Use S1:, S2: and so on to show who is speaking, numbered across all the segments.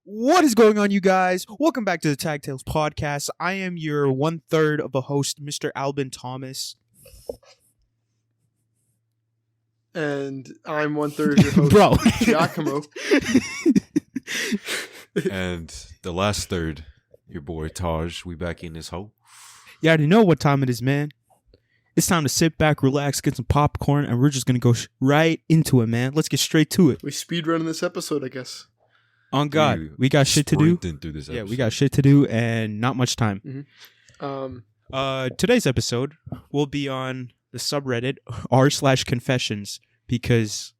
S1: What is going on, you guys? Welcome back to the Tag Tales podcast. I am your 1/3 of a host, Mr. Albin Thomas.
S2: And I'm 1/3 your host,
S1: Bro.
S2: Giacomo.
S3: And the last third, your boy Taj. We back in this hole.
S1: You already know what time it is, man. It's time to sit back, relax, get some popcorn, and we're just going to go right into it, man. Let's get straight to it.
S2: We speedrunning this episode, I guess.
S1: On God, we got shit to do.
S3: Through this
S1: Yeah,
S3: episode.
S1: we got shit to do and not much time.
S2: Mm-hmm.
S1: Today's episode will be on the subreddit r/confessions because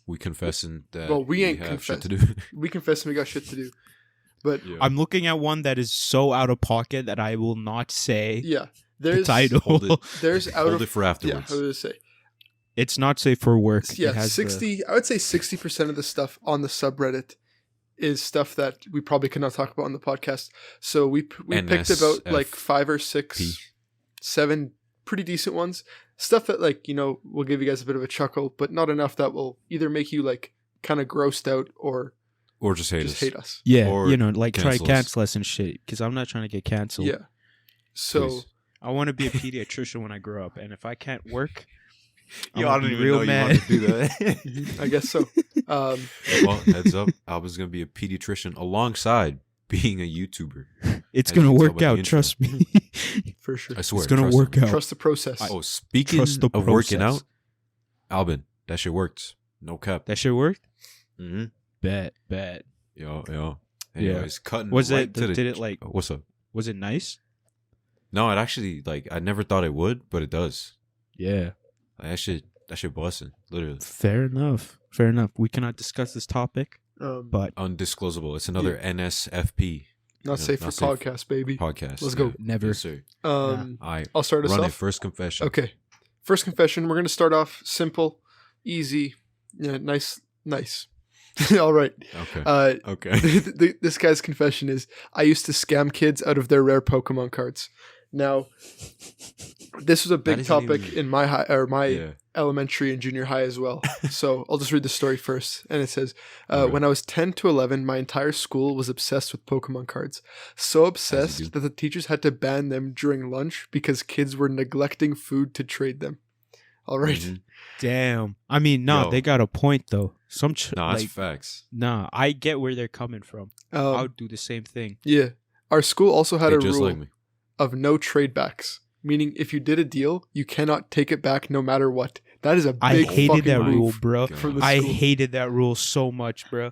S3: We confessing that
S2: we ain't
S3: have shit to
S2: confessing.
S3: do.
S2: We confess we got shit to do. But
S3: Yeah.
S1: I'm looking at one that is so out of pocket that I will not say
S2: yeah,
S1: the
S2: there's
S1: title.
S3: Hold it.
S2: there's out
S3: Hold
S2: of
S3: it for
S2: yeah.
S3: afterwards.
S2: I was gonna say
S1: It's not safe for work.
S2: yeah.
S1: It has
S2: 60. I would say 60% of the stuff on the subreddit is stuff that we probably cannot talk about on the podcast. So we picked about like 5 or 6, 7 pretty decent ones. Stuff that will give you guys a bit of a chuckle, but not enough that will either make you like kind of grossed out or
S3: just hate us.
S2: hate us.
S1: Yeah,
S3: Or
S1: try
S3: cancel us.
S1: cancel us and shit. Because I'm not trying to get canceled.
S2: Yeah. So
S3: Please.
S1: I want to be a pediatrician when I grow up, and if I can't work,
S3: Yo,
S1: I'm
S3: I
S1: gonna
S3: don't
S1: be
S3: even
S1: real
S3: know
S1: mad.
S3: you want to do that.
S2: I guess so.
S3: Well, heads up. Albin's going to be a pediatrician alongside being a YouTuber.
S1: It's
S3: As you
S1: gonna
S3: can tell
S1: work
S3: by the
S1: out.
S3: intro.
S1: Trust me.
S2: For sure.
S3: I swear.
S1: It's gonna
S3: trust
S1: work
S3: him.
S1: out.
S2: Trust the process.
S3: Oh, speaking
S1: Trust the
S3: of working
S1: process.
S3: out, Albin, that shit worked. No cap.
S1: That shit worked.
S3: Mm-hmm.
S1: Bet.
S3: Yo. Anyways, cutting
S1: Was
S3: right
S1: it?
S3: to the...
S1: Did it like?
S3: What's up?
S1: Was it nice?
S3: No, it actually, I never thought it would, but it does.
S1: Yeah.
S3: That shit busting, literally.
S1: Fair enough. We cannot discuss this topic, but
S3: Undisclosable. It's another NSFP
S2: not safe for
S3: not safe.
S2: podcast, baby.
S3: podcast.
S2: Let's go.
S1: never.
S3: Yes, sir.
S2: I'll start us
S3: Run it.
S2: off.
S3: First confession.
S2: Okay. First confession. We're gonna start off simple, easy, yeah, nice. All right.
S3: Okay. Okay.
S2: This guy's confession is: I used to scam kids out of their rare Pokemon cards. Now, this was a big
S3: isn't
S2: topic
S3: even-
S2: in my my
S3: Yeah.
S2: elementary and junior high as well. So I'll just read the story first. And it says,
S3: Okay.
S2: when I was 10 to 11, my entire school was obsessed with Pokemon cards. So
S3: do.
S2: obsessed that the teachers had to ban them during lunch because kids were neglecting food to trade them. All right.
S3: Mhm.
S1: Damn. I mean, nah,
S3: Yo.
S1: they got a point though.
S3: No, that's facts.
S1: I get where they're coming from. I would do the same thing.
S2: Yeah. Our school also had
S3: They
S2: a
S3: just
S2: rule
S3: like me.
S2: of no trade backs, meaning if you did a deal, you cannot take it back no matter what. That is a big
S1: I hated
S2: fucking
S1: that
S2: move
S1: rule, bro.
S2: from the
S1: I
S2: school.
S1: hated that rule so much, bro.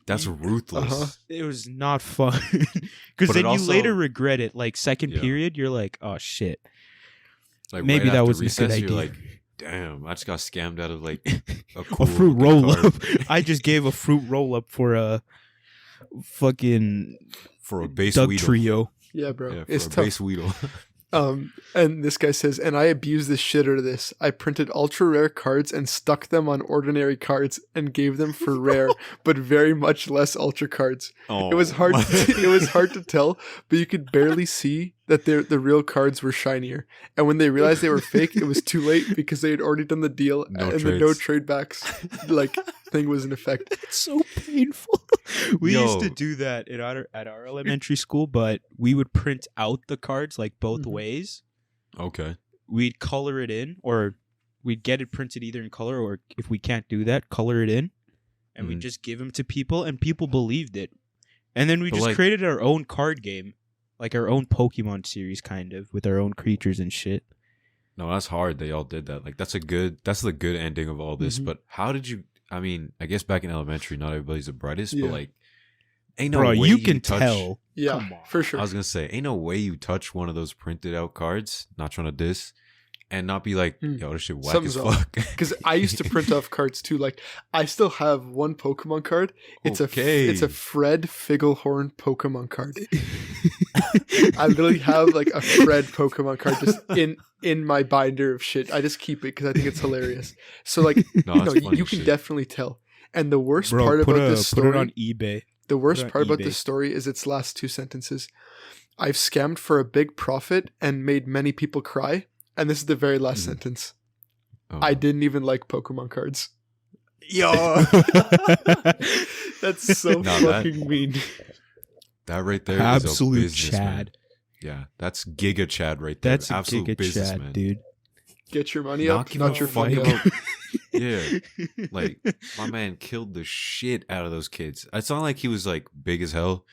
S3: That's ruthless.
S2: Uh-huh.
S1: It was not fun. Because
S3: But
S1: then
S3: it
S1: you
S3: also-
S1: later regret it. Like second
S3: Yeah.
S1: period, you're like, oh shit.
S3: Like,
S1: Maybe
S3: right
S1: that
S3: after
S1: wasn't a good
S3: recess, you're
S1: idea.
S3: like, damn, I just got scammed out of like a,
S1: A
S3: cool
S1: fruit
S3: looking
S1: roll
S3: card
S1: up. I just gave a fruit roll up for a fucking
S3: for a base
S1: Doug
S3: Weedle.
S1: trio.
S2: Yeah, bro.
S3: Yeah, for
S2: it's
S3: a
S2: tough.
S3: base Weedle.
S2: And this guy says, and I abused the shit out of this. I printed ultra rare cards and stuck them on ordinary cards and gave them for rare, but very much less ultra cards.
S3: Oh,
S2: It was hard.
S3: my-
S2: It was hard to tell, but you could barely see that the real cards were shinier. And when they realized they were fake, it was too late because they had already done the deal,
S3: No
S2: and the no
S3: trades.
S2: trade backs thing was in effect.
S1: It's so painful. We used to
S3: Yo.
S1: do that at our elementary school, but we would print out the cards like both
S2: Mhm.
S1: ways.
S3: Okay.
S1: We'd color it in, or we'd get it printed either in color, or if we can't do that, color it in, and we'd
S3: Mhm.
S1: just give them to people, and people believed it. And then we
S3: But,
S1: just
S3: like-
S1: created our own card game, like our own Pokemon series, kind of, with our own creatures and shit.
S3: No, that's hard. They all did that. Like that's the good ending of all this.
S2: Mhm.
S3: But how did you? I mean, I guess back in elementary, not everybody's the brightest,
S2: Yeah.
S3: but like, ain't no
S1: Bro,
S3: way
S1: you can
S3: touch,
S1: tell.
S2: Yeah,
S1: Come on.
S2: for sure.
S3: I was gonna say, ain't no way you touch one of those printed out cards. Not trying to diss, and not be like,
S2: Hmm.
S3: yo, this shit whack
S2: Something's
S3: as
S2: off.
S3: fuck.
S2: Because I used to print off cards too. Like I still have one Pokemon card. It's
S3: Okay.
S2: a Fred Figglehorn Pokemon card. I literally have like a Fred Pokemon card just in my binder of shit. I just keep it because I think it's hilarious. So like
S3: No, that's funny
S2: you
S3: as
S2: can
S3: shit.
S2: definitely tell. And the worst
S1: Bro,
S2: part
S1: put
S2: about
S1: it
S2: this
S1: on
S2: story,
S1: eBay.
S2: the worst
S1: on
S2: part about
S1: eBay.
S2: this story is its last 2 sentences. I've scammed for a big profit and made many people cry. And this is the very last
S3: Mhm.
S2: sentence.
S3: Oh.
S2: I didn't even like Pokemon cards.
S3: Yo.
S2: That's so fucking mean.
S3: That right there
S1: Absolute
S3: is a business,
S1: Chad.
S3: man. Yeah, that's Giga Chad right there.
S1: That's
S3: absolute
S1: a Giga
S3: businessman,
S1: Chad, dude.
S2: Get your money
S3: Knock
S2: up,
S3: him
S2: not
S3: the
S2: your
S3: fuck
S2: funny
S3: out.
S2: up.
S3: Yeah, like my man killed the shit out of those kids. It's not like he was like big as hell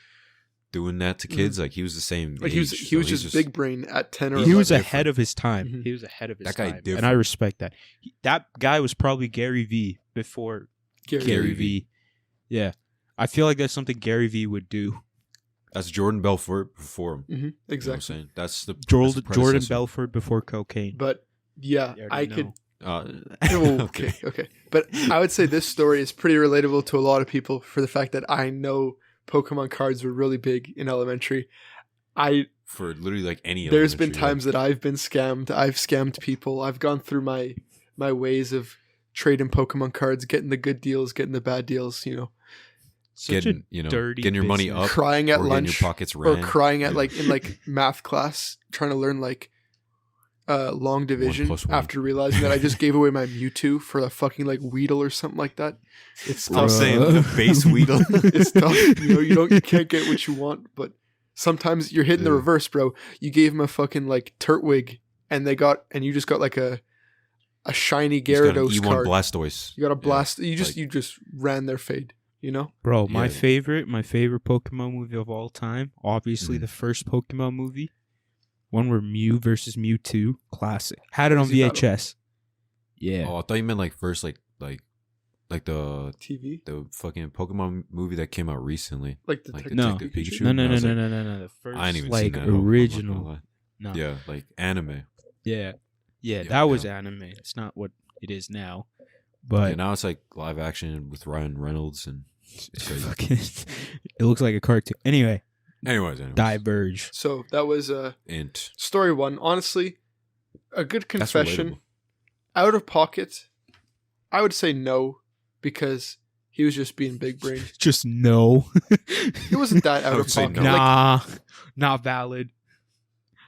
S3: doing that to kids. Like he was the same.
S2: Like
S3: age,
S2: he was
S3: so he's
S2: just big brain at 10 or
S1: He
S2: 11.
S1: was ahead of his time.
S2: Mhm.
S1: He was ahead of his
S3: That guy
S1: time,
S3: different.
S1: and I respect that. That guy was probably Gary V before Gary V. Yeah, I feel like that's something Gary V would do.
S3: That's Jordan Belfort before him.
S2: Mhm,
S3: You know what I'm
S2: exactly.
S3: saying? That's the
S1: Jordan
S3: predecessor.
S1: Belfort before cocaine.
S2: But yeah,
S1: You
S2: I
S1: already
S2: could.
S1: know.
S2: Okay. But I would say this story is pretty relatable to a lot of people for the fact that I know Pokemon cards were really big in elementary.
S3: For literally like any.
S2: There's been
S3: elementary,
S2: times that I've been scammed. I've scammed people. I've gone through my ways of trading Pokemon cards, getting the good deals, getting the bad deals. You know,
S1: Such
S3: getting
S1: a dirty
S3: getting your money
S1: business.
S3: up,
S2: crying at
S3: or getting
S2: lunch,
S3: your pockets
S2: or
S3: ran.
S2: crying at
S3: Yeah.
S2: like in like math class, trying to learn like long division
S3: 1 + 1.
S2: after realizing that I just gave away my Mewtwo for a fucking like Weedle or something like that. It's
S3: I'm
S2: tough.
S3: saying the base Weedle.
S2: It's tough. You can't get what you want, but sometimes you're hitting the
S3: Yeah.
S2: reverse, bro. You gave him a fucking like Turtwig, and you just got like a shiny
S3: He's got an
S2: Gyarados
S3: E1
S2: card.
S3: Blastoise.
S2: You got a blast.
S3: Yeah,
S2: You just ran their fade. You know.
S1: Bro, my
S3: Yeah.
S1: favorite Pokemon movie of all time, obviously
S3: Mhm.
S1: the first Pokemon movie, one where Mew versus Mewtwo, classic. Had it on
S2: Easy battle.
S1: VHS. Yeah.
S3: Oh, I thought you meant like first, like the
S2: TV,
S3: fucking Pokemon movie that came out recently.
S2: like
S3: Like
S2: Detective
S1: No.
S3: Detective Pikachu.
S1: No.
S3: I was like,
S1: The first
S3: I ain't even
S1: like
S3: seen that. I'm not gonna
S1: original.
S3: lie.
S1: No.
S3: Yeah, like anime.
S1: Yeah.
S3: Yeah,
S1: That was
S3: yeah.
S1: anime. It's not what it is now.
S3: But
S1: But
S3: now it's like live action with Ryan Reynolds and it's crazy.
S1: fucking, it looks like a cartoon. Anyway,
S3: anyways.
S1: Diverge.
S2: So that was
S3: And
S2: story one. Honestly, a good
S3: that's
S2: confession.
S3: relatable.
S2: Out of pocket, I would say no, because he was just being big brain.
S1: Just no.
S2: It wasn't that out
S3: I
S2: of
S3: would say
S2: pocket.
S3: no.
S2: Like,
S1: Nah, not valid.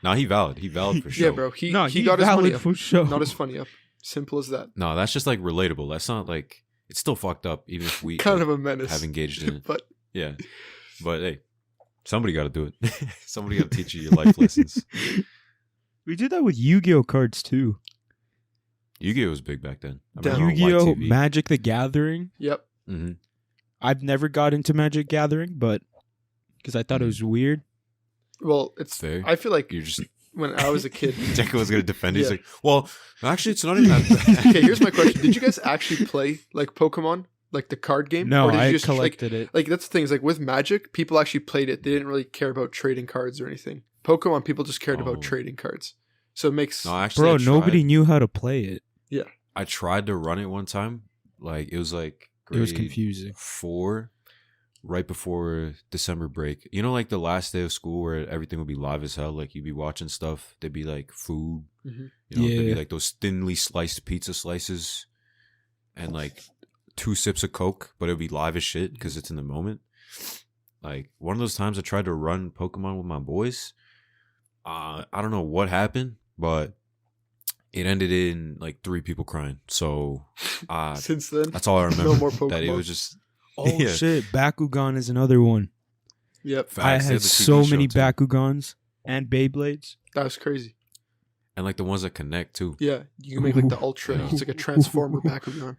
S3: No, he valid. He valid for sure.
S2: yeah, bro. He
S1: No,
S2: he got his
S1: valid
S2: money up,
S1: for sure.
S2: not his funny up. Simple as that.
S3: No, that's just like relatable. That's not like it's still fucked up, even if we
S2: Kind of a menace.
S3: have engaged in it.
S2: But
S3: Yeah, but hey, somebody got to do it. Somebody got to teach you your life lessons.
S1: We did that with Yu-Gi-Oh cards too.
S3: Yu-Gi-Oh was big back then. I
S2: Damn.
S3: remember on
S1: Yu-Gi-Oh,
S3: YTV.
S1: Magic the Gathering.
S2: yep.
S3: Mm-hmm.
S1: I've never got into Magic Gathering, but because I thought it was weird.
S2: Well, it's.
S3: Fair.
S2: I feel like
S3: You're just
S2: when I was a kid.
S3: Deco was gonna defend. He's
S2: Yeah.
S3: like, well, actually, it's not even that.
S2: Okay, here's my question: did you guys actually play like Pokemon, like the card game?
S1: No,
S2: Or did you
S1: I
S2: just,
S1: collected it.
S2: Like that's the thing is like with Magic, people actually played it. They didn't really care about trading cards or anything. Pokemon, people just cared
S3: Oh.
S2: about trading cards. So it makes
S3: No, actually,
S1: Bro,
S3: I tried.
S1: nobody knew how to play it.
S3: I tried to run it one time. Like it was like
S1: It was
S3: grade
S1: confusing.
S3: 4, right before December break. You know, like the last day of school where everything would be live as hell. Like you'd be watching stuff. There'd be like food.
S2: Mhm.
S3: You know, there'd be
S1: Yeah.
S3: like those thinly sliced pizza slices, and like 2 sips of Coke. But it'd be live as shit because it's in the moment. Like one of those times I tried to run Pokemon with my boys. I don't know what happened, but it ended in like 3 people crying. So
S2: since then.
S3: that's all I remember.
S2: No more
S3: That it
S2: Pokemon.
S3: was just
S1: Oh
S3: Yeah.
S1: shit, Bakugan is another one.
S2: Yep,
S3: facts.
S1: I
S3: They
S1: had
S3: the TV
S1: so
S3: show,
S1: many
S3: too.
S1: Bakugans and Beyblades.
S2: that was crazy.
S3: and like the ones that connect too.
S2: Yeah, you can make like the
S1: Ooh.
S2: Ultra.
S3: Yeah.
S2: It's like a Transformer Bakugan.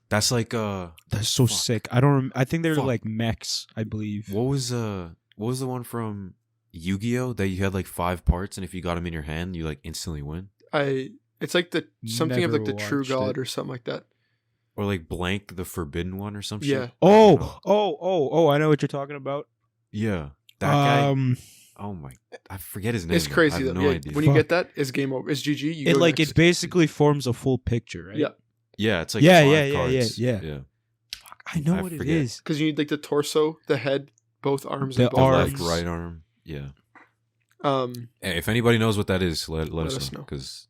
S3: That's like
S1: That's so
S3: Fuck.
S1: sick. I think they're
S3: Fuck.
S1: like mechs, I believe.
S3: what was the one from Yu-Gi-Oh that you had like 5 parts, and if you got them in your hand, you like instantly win,
S2: It's like the something of
S1: Never
S2: like the True
S1: watched
S2: God
S1: it.
S2: or something like that.
S3: or like Blank the Forbidden One or some shit.
S2: Yeah.
S3: I don't know.
S1: Oh, I know what you're talking about.
S3: Yeah, that guy.
S1: Um,
S3: Oh my, I forget his name.
S2: It's
S3: I
S2: crazy
S3: have
S2: though.
S3: no
S2: Yeah,
S3: idea.
S2: when you
S1: Fuck.
S2: get that, it's game over. It's GG. You
S1: it
S2: go
S1: like
S2: next.
S1: it basically forms a full picture, right?
S2: Yeah.
S3: Yeah, it's like
S1: Yeah,
S3: 5
S1: yeah,
S3: cards.
S1: yeah.
S3: yeah.
S1: I know
S3: I
S1: what
S3: forget.
S1: it is.
S2: Because you need like the torso, the head, both arms,
S1: The
S2: and both
S3: The
S1: arms.
S3: left, right arm. Yeah.
S2: Um,
S3: Hey, if anybody knows what that is, let
S2: Let
S3: us
S2: us
S3: know.
S2: know.
S3: Because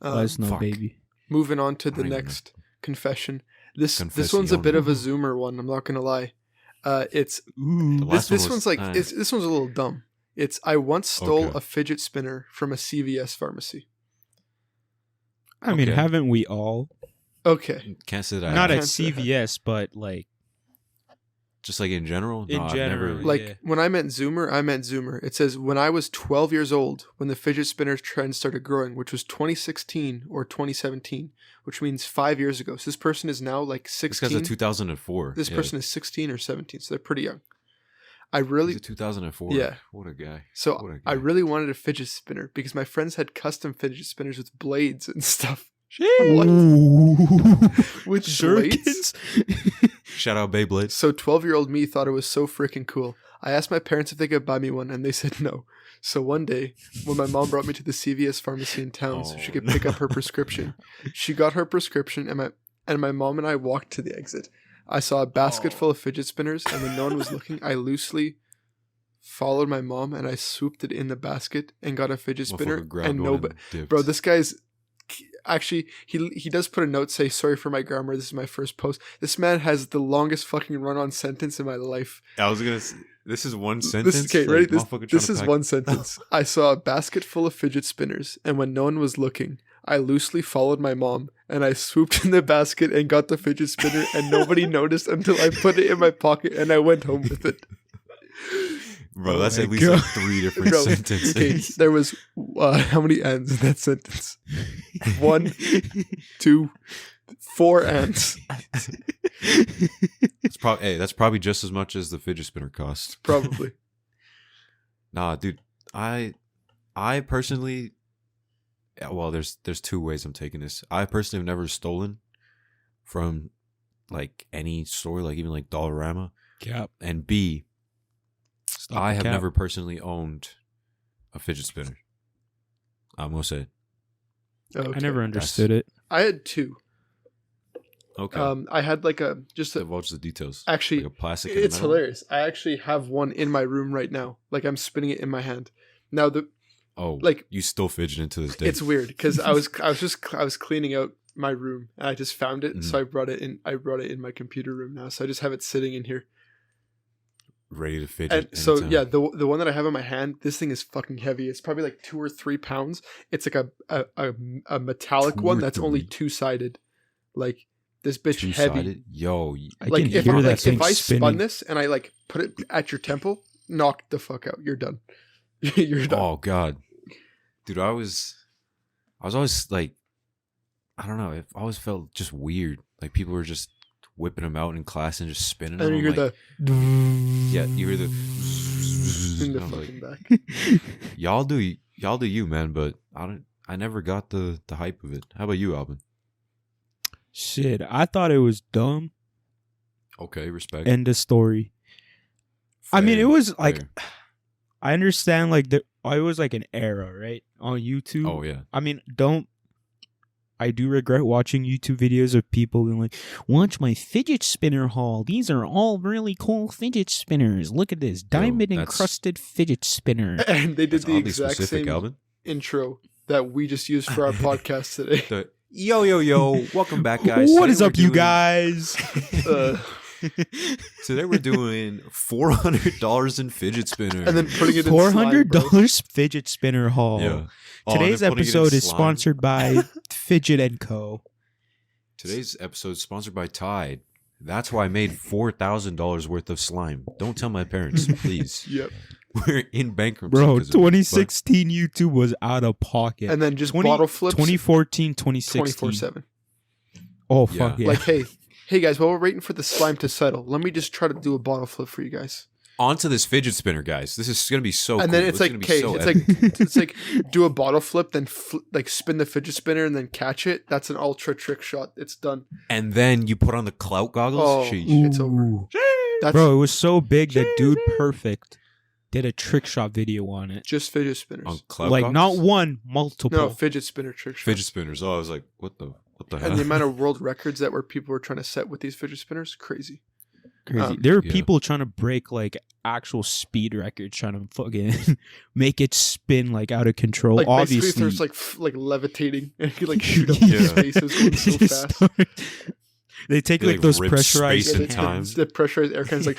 S1: Let us know,
S3: fuck.
S1: baby.
S2: moving on to
S3: I
S2: the
S3: don't even
S2: next confession. This one's a
S3: Confession.
S2: bit of a zoomer one. I'm not gonna lie. It's
S1: Ooh.
S3: The
S2: this.
S3: last one
S2: This
S3: was-
S2: one's like this one's a little dumb. It's I once stole
S3: Okay.
S2: a fidget spinner from a CVS pharmacy.
S1: I mean,
S3: Okay.
S1: haven't we all?
S2: Okay,
S3: Can't say that. I
S1: Not at
S2: can't say that.
S1: CVS, but like
S3: Just like in general?
S1: In
S3: I've
S1: general,
S3: never,
S2: Like
S1: Yeah.
S2: when I meant Zoomer. It says when I was 12 years old, when the fidget spinner trend started growing, which was 2016 or 2017, which means 5 years ago. So this person is now like
S3: this
S2: 16.
S3: guy's a 2004.
S2: This
S3: Yeah.
S2: person is 16 or 17, so they're pretty young. I
S3: He's
S2: really
S3: a 2004.
S2: Yeah.
S3: What a guy.
S2: so
S3: What a guy.
S2: I really wanted a fidget spinner because my friends had custom fidget spinners with blades and stuff.
S1: Ooh.
S2: With
S1: Shurikens?
S3: Shout out Beyblade.
S2: So 12-year-old me thought it was so freaking cool. I asked my parents if they could buy me one, and they said no. So one day, when my mom brought me to the CVS pharmacy in town so she could pick up her prescription, she got her prescription, and my mom and I walked to the exit. I saw a basket full of fidget spinners, and when no one was looking, I loosely followed my mom, and I swooped it in the basket and got a fidget spinner.
S3: Motherfucker grabbed
S2: And
S3: one
S2: nobody,
S3: dipped.
S2: bro, this guy's actually he does put a note say sorry for my grammar. This is my first post. This man has the longest fucking run-on sentence in my life.
S3: I was gonna say, this is one sentence.
S2: Okay,
S3: like,
S2: ready?
S3: motherfucker
S2: This
S3: trying to
S2: is
S3: pack-
S2: one sentence. I saw a basket full of fidget spinners, and when no one was looking, I loosely followed my mom, and I swooped in the basket and got the fidget spinner, and nobody noticed until I put it in my pocket, and I went home with it.
S3: Bro,
S1: Oh
S3: that's
S1: my
S3: at least
S1: God.
S3: like 3 different
S2: Bro,
S3: sentences.
S2: okay, there was how many ends in that sentence? 1, 2, 4 ends.
S3: It's probably that's probably just as much as the fidget spinner cost.
S2: Probably.
S3: Nah, dude, I personally, well, there's 2 ways I'm taking this. I personally have never stolen from like any store, like even like Dollarama,
S1: Cap.
S3: and B,
S1: Stop
S3: I
S1: the
S3: have
S1: cap.
S3: never personally owned a fidget spinner. I'm gonna say,
S2: Okay.
S1: I never understood it.
S2: I had 2.
S3: okay,
S2: I had like a just a,
S3: divulge the details.
S2: actually
S3: Like a plastic. and a
S2: it's
S3: metal?
S2: hilarious. I actually have one in my room right now. Like I'm spinning it in my hand. Now
S3: Oh,
S2: like-
S3: you still fidgeting to this day?
S2: it's weird because I was cleaning out my room and I just found it, so I brought it in. I brought it in my computer room now, so I just have it sitting in here.
S3: ready to fidget.
S2: And so
S3: anytime.
S2: yeah, the one that I have in my hand, this thing is fucking heavy. It's probably like 2 or 3 pounds. It's like a metallic
S3: 2
S2: one
S3: or
S2: that's only
S3: 3.
S2: 2-sided. Like this bitch heavy.
S3: Two-sided? Yo,
S1: I
S2: Like
S1: can
S2: if
S1: hear
S2: I,
S1: that
S2: like
S1: thing
S2: if I
S1: spinning.
S2: spun this and I like put it at your temple, knock the fuck out. You're done. You're done.
S3: oh god, dude, I was always like, I don't know, it always felt just weird. Like people were just whipping them out in class and just spinning
S2: And
S3: them.
S2: you hear
S3: like,
S2: the
S3: yeah, you hear the
S2: in the
S3: I was
S2: fucking
S3: like,
S2: back.
S3: y'all do you, man. But I never got the hype of it. How about you, Alvin?
S1: Shit, I thought it was dumb.
S3: Okay, respect.
S1: End of story. I mean, it was like,
S3: fair.
S1: I understand like it was like an era, right? On YouTube.
S3: Oh yeah,
S1: I mean, I do regret watching YouTube videos of people being like, watch my fidget spinner haul. These are all really cool fidget spinners. Look at this diamond
S3: that's-
S1: encrusted fidget spinner.
S2: And they did
S3: that's
S2: the
S3: oddly
S2: exact
S3: specific,
S2: same
S3: Alvin.
S2: intro that we just used for our podcast today.
S3: The, yo, welcome back, guys.
S1: What
S3: Today
S1: is
S3: we're
S1: up, you
S3: doing-
S1: guys?
S2: Uh,
S3: Today we're doing $400 in fidget spinners.
S2: and then putting it in
S1: $400 fidget spinner haul.
S3: yeah. Oh, and
S1: Today's
S3: then putting it in
S1: episode is
S3: slime.
S1: sponsored by Fidget & Co.
S3: Today's episode is sponsored by Tide. That's why I made $4,000 worth of slime. Don't tell my parents, please.
S2: Yep.
S3: We're in bankruptcy.
S1: Bro,
S3: 'cause of it,
S1: 2016 YouTube was out of pocket.
S2: And then just
S1: 20
S2: bottle flips
S1: 2014, 2016.
S2: 24/7.
S1: Oh, fuck yeah.
S2: Like, hey guys, while we're waiting for the slime to settle, let me just try to do a bottle flip for you guys.
S3: but onto this fidget spinner, guys. This is gonna be so.
S2: And
S3: cool.
S2: then it's like,
S3: gonna be
S2: okay,
S3: so
S2: it's
S3: epic.
S2: like it's like do a bottle flip, then like spin the fidget spinner and then catch it. That's an ultra trick shot. It's done.
S3: and then you put on the clout goggles.
S2: Oh.
S3: Sheesh.
S2: It's over.
S1: Ooh.
S2: That's
S1: Bro, it was so big that Dude Perfect did a trick shot video on it.
S2: just fidget spinners.
S3: On clout
S1: Like,
S3: goggles?
S1: not one, multiple.
S2: No, fidget spinner trick shot.
S3: fidget spinners. Oh, I was like, what the hell?
S2: And the amount of world records that were people were trying to set with these fidget spinners, crazy.
S1: Crazy. There were
S3: yeah.
S1: people trying to break, like, actual speed records, trying to fucking make it spin, like, out of control.
S2: Like
S1: Obviously.
S2: basically, there's like levitating and you like shoot up
S1: Yeah.
S2: in space. It was going so
S1: Just
S2: fast.
S1: start- They take,
S3: They,
S1: like,
S3: like,
S1: those
S3: rip
S1: pressurized
S3: space
S2: Yeah,
S3: and
S2: the,
S3: time.
S2: the pressurized air cannons like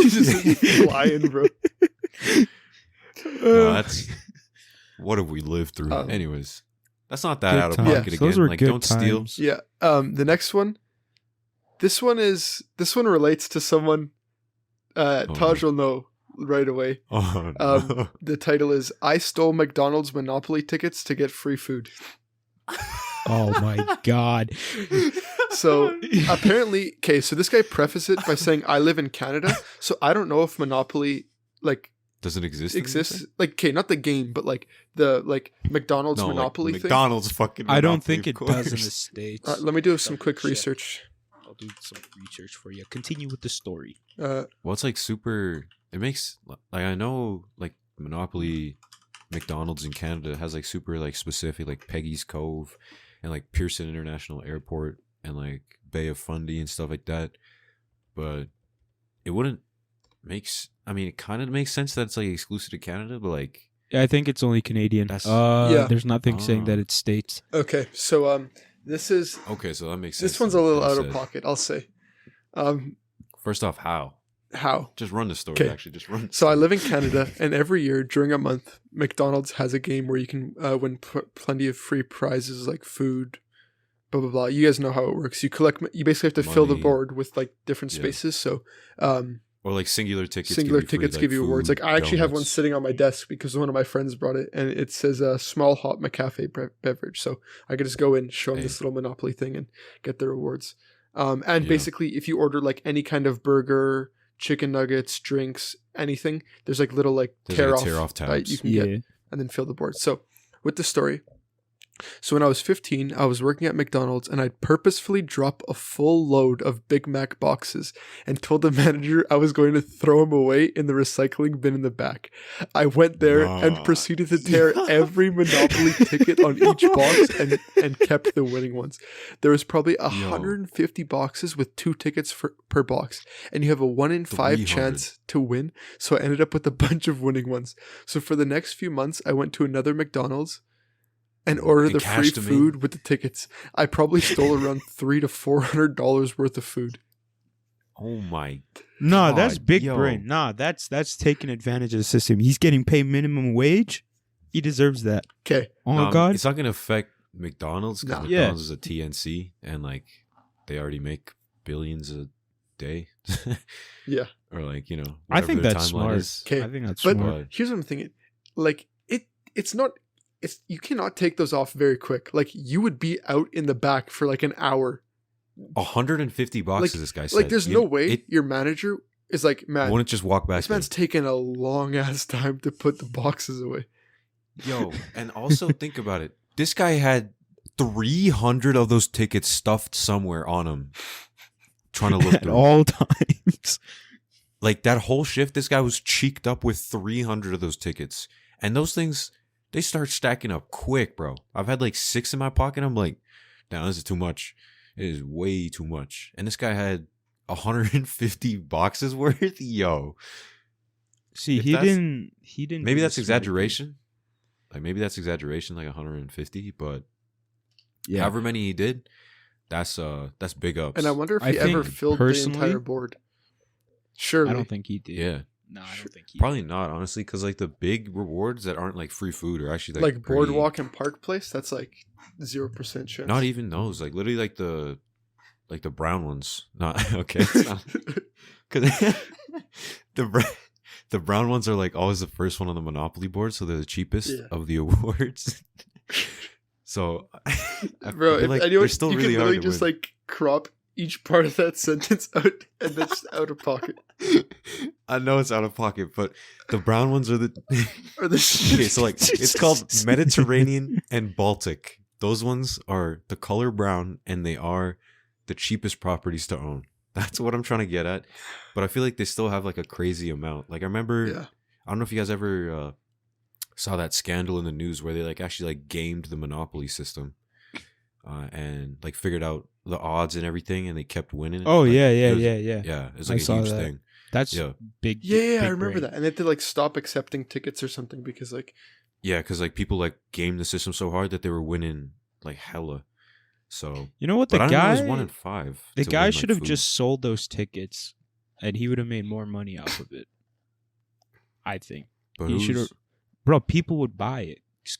S2: just flying, bro.
S3: No, that's what have we lived through.
S2: Um,
S3: Anyways, that's not that
S1: Good
S3: out of
S1: times.
S3: pocket
S2: Yeah.
S3: again.
S1: Those were
S3: like,
S1: good
S3: don't steal.
S1: times.
S2: Yeah. The next one. This one relates to someone Taj will know right away.
S3: Oh, no.
S2: The title is I Stole McDonald's Monopoly Tickets to Get Free Food.
S1: Oh my god.
S2: So apparently, okay, so this guy prefaced it by saying I live in Canada, so I don't know if Monopoly like
S3: doesn't exist.
S2: Like, okay, not the game, but like the McDonald's Monopoly thing.
S3: McDonald's fucking
S1: I don't
S3: Monopoly,
S1: think it
S3: of
S1: does in the
S3: course.
S1: States.
S2: Let me do some quick
S1: Check.
S2: research.
S1: I'll do some research for you. Continue with the story.
S3: Well, it's like super. It makes like I know like Monopoly, McDonald's in Canada has like super like specific like Peggy's Cove, and like Pearson International Airport and like Bay of Fundy and stuff like that. But it wouldn't makes. I mean, it kind of makes sense that it's like exclusive to Canada, but like
S1: I think it's only Canadian.
S2: Yeah.
S1: There's nothing saying that it's states.
S2: Okay, so this is
S3: okay, so that makes sense.
S2: this one's a little out of pocket, I'll say.
S3: First off, how?
S2: Just
S3: run the story.
S2: Okay.
S3: Actually, just run.
S2: So I live in Canada, and every year during a month, McDonald's has a game where you can win plenty of free prizes like food, blah blah blah. You guys know how it works. You basically have to fill the
S3: Money.
S2: board with like different
S3: Yeah.
S2: spaces. So
S3: Or like singular tickets.
S2: singular
S3: give you free,
S2: tickets give you
S3: food,
S2: awards. Like I actually have one
S3: donuts.
S2: sitting on my desk because one of my friends brought it, and it says a small hot McCafe beverage. So I could just go in, show them
S3: Hey.
S2: this little Monopoly thing, and get the rewards. And
S3: Yeah.
S2: basically, if you order like any kind of burger, chicken nuggets, drinks, anything, there's like little like
S3: There's
S2: tear
S3: like
S2: off
S3: a tear-off
S2: that you
S3: tabs.
S2: can get, and then fill the board. So with the story. So when I was 15, I was working at McDonald's and I'd purposefully drop a full load of Big Mac boxes and told the manager I was going to throw them away in the recycling bin in the back. I went there and
S3: Nah.
S2: proceeded to tear every Monopoly ticket on each box and kept the winning ones. There was probably 150 boxes with 2 tickets per box, and you have a 1 in 5
S3: 300.
S2: chance to win. So I ended up with a bunch of winning ones. So for the next few months, I went to another McDonald's and ordered
S3: And
S2: the free
S3: cashed them in?
S2: food with the tickets. I probably stole around $300 to $400 worth of food.
S3: Oh my!
S1: No, that's
S3: God,
S1: big
S3: yo.
S1: brain. Nah, that's taking advantage of the system. He's getting paid minimum wage. He deserves that.
S2: Okay.
S1: Oh
S3: No,
S1: my god.
S3: it's not gonna affect McDonald's because
S2: No.
S3: McDonald's is a TNC and like they already make billions a day.
S2: Yeah.
S3: Or like
S1: I
S3: whatever
S1: think
S3: their
S1: that's
S3: timeline
S1: smart.
S3: is.
S2: Okay.
S1: I think that's
S2: But
S1: smart.
S2: here's what I'm thinking. Like it's you cannot take those off very quick. Like you would be out in the back for like an hour.
S3: 150 boxes. This guy said.
S2: Like there's no way your manager is like, man,
S3: wouldn't just walk back.
S2: this man's taking a long ass time to put the boxes away.
S3: Yo, and also think about it. This guy had 300 of those tickets stuffed somewhere on him, trying to look
S1: At
S3: through.
S1: all times.
S3: Like that whole shift, this guy was cheeked up with 300 of those tickets, and those things they start stacking up quick, bro. I've had like 6 in my pocket. I'm like, damn, this is too much. It is way too much. And this guy had 150 boxes worth. Yo,
S1: See,
S3: If
S1: he
S3: that's-
S1: didn't.
S3: maybe
S1: do
S3: that's
S1: the smart thing.
S3: exaggeration. Like maybe that's exaggeration, like 150. But
S1: Yeah.
S3: however many he did, that's big ups.
S2: And I wonder if
S1: I
S2: he ever
S1: think
S2: filled the
S1: personally-
S2: entire board. Surely.
S1: I don't think he did.
S3: Yeah,
S1: No, I don't think he
S3: probably not, honestly, because like the big rewards that aren't like free food are actually
S2: like
S3: pretty-
S2: Boardwalk and Park Place, that's like 0% chance.
S3: Not even those. Like literally, like the brown ones. Not okay. It's not, 'cause the brown ones are like always the first one on the Monopoly board, so they're the cheapest
S2: Yeah.
S3: of the awards. So, I
S2: Bro,
S3: feel
S2: if
S3: like
S2: anyone,
S3: they're still
S2: you
S3: really
S2: can
S3: hard
S2: literally
S3: to
S2: just
S3: win.
S2: like crop each part of that sentence out and then just out of pocket.
S3: I know it's out of pocket, but the brown ones are the
S2: Or the
S3: okay. So like it's called Mediterranean and Baltic. Those ones are the color brown, and they are the cheapest properties to own. That's what I'm trying to get at. But I feel like they still have like a crazy amount. Like I remember,
S2: Yeah.
S3: I don't know if you guys ever saw that scandal in the news where they like actually like gamed the Monopoly system and like figured out the odds and everything, and they kept winning.
S1: Oh
S3: Like,
S1: yeah,
S3: it was-
S1: yeah.
S3: yeah. It was
S1: I
S3: like a
S1: saw
S3: huge
S1: that.
S3: thing.
S1: That's
S3: Yeah.
S1: big.
S2: Yeah,
S1: big
S2: I remember
S1: brain.
S2: that. And they had to like stop accepting tickets or something because like
S3: Yeah, because like people like gamed the system so hard that they were winning like hella. So,
S1: You know what?
S3: but
S1: The
S3: I didn't know
S1: guy,
S3: it was 1 in 5.
S1: the
S3: to
S1: guy
S3: win, like,
S1: should have
S3: food.
S1: just sold those tickets, and he would have made more money off of it. I think
S3: But
S1: he should have.
S3: who's-
S1: Bro, people would buy it. Just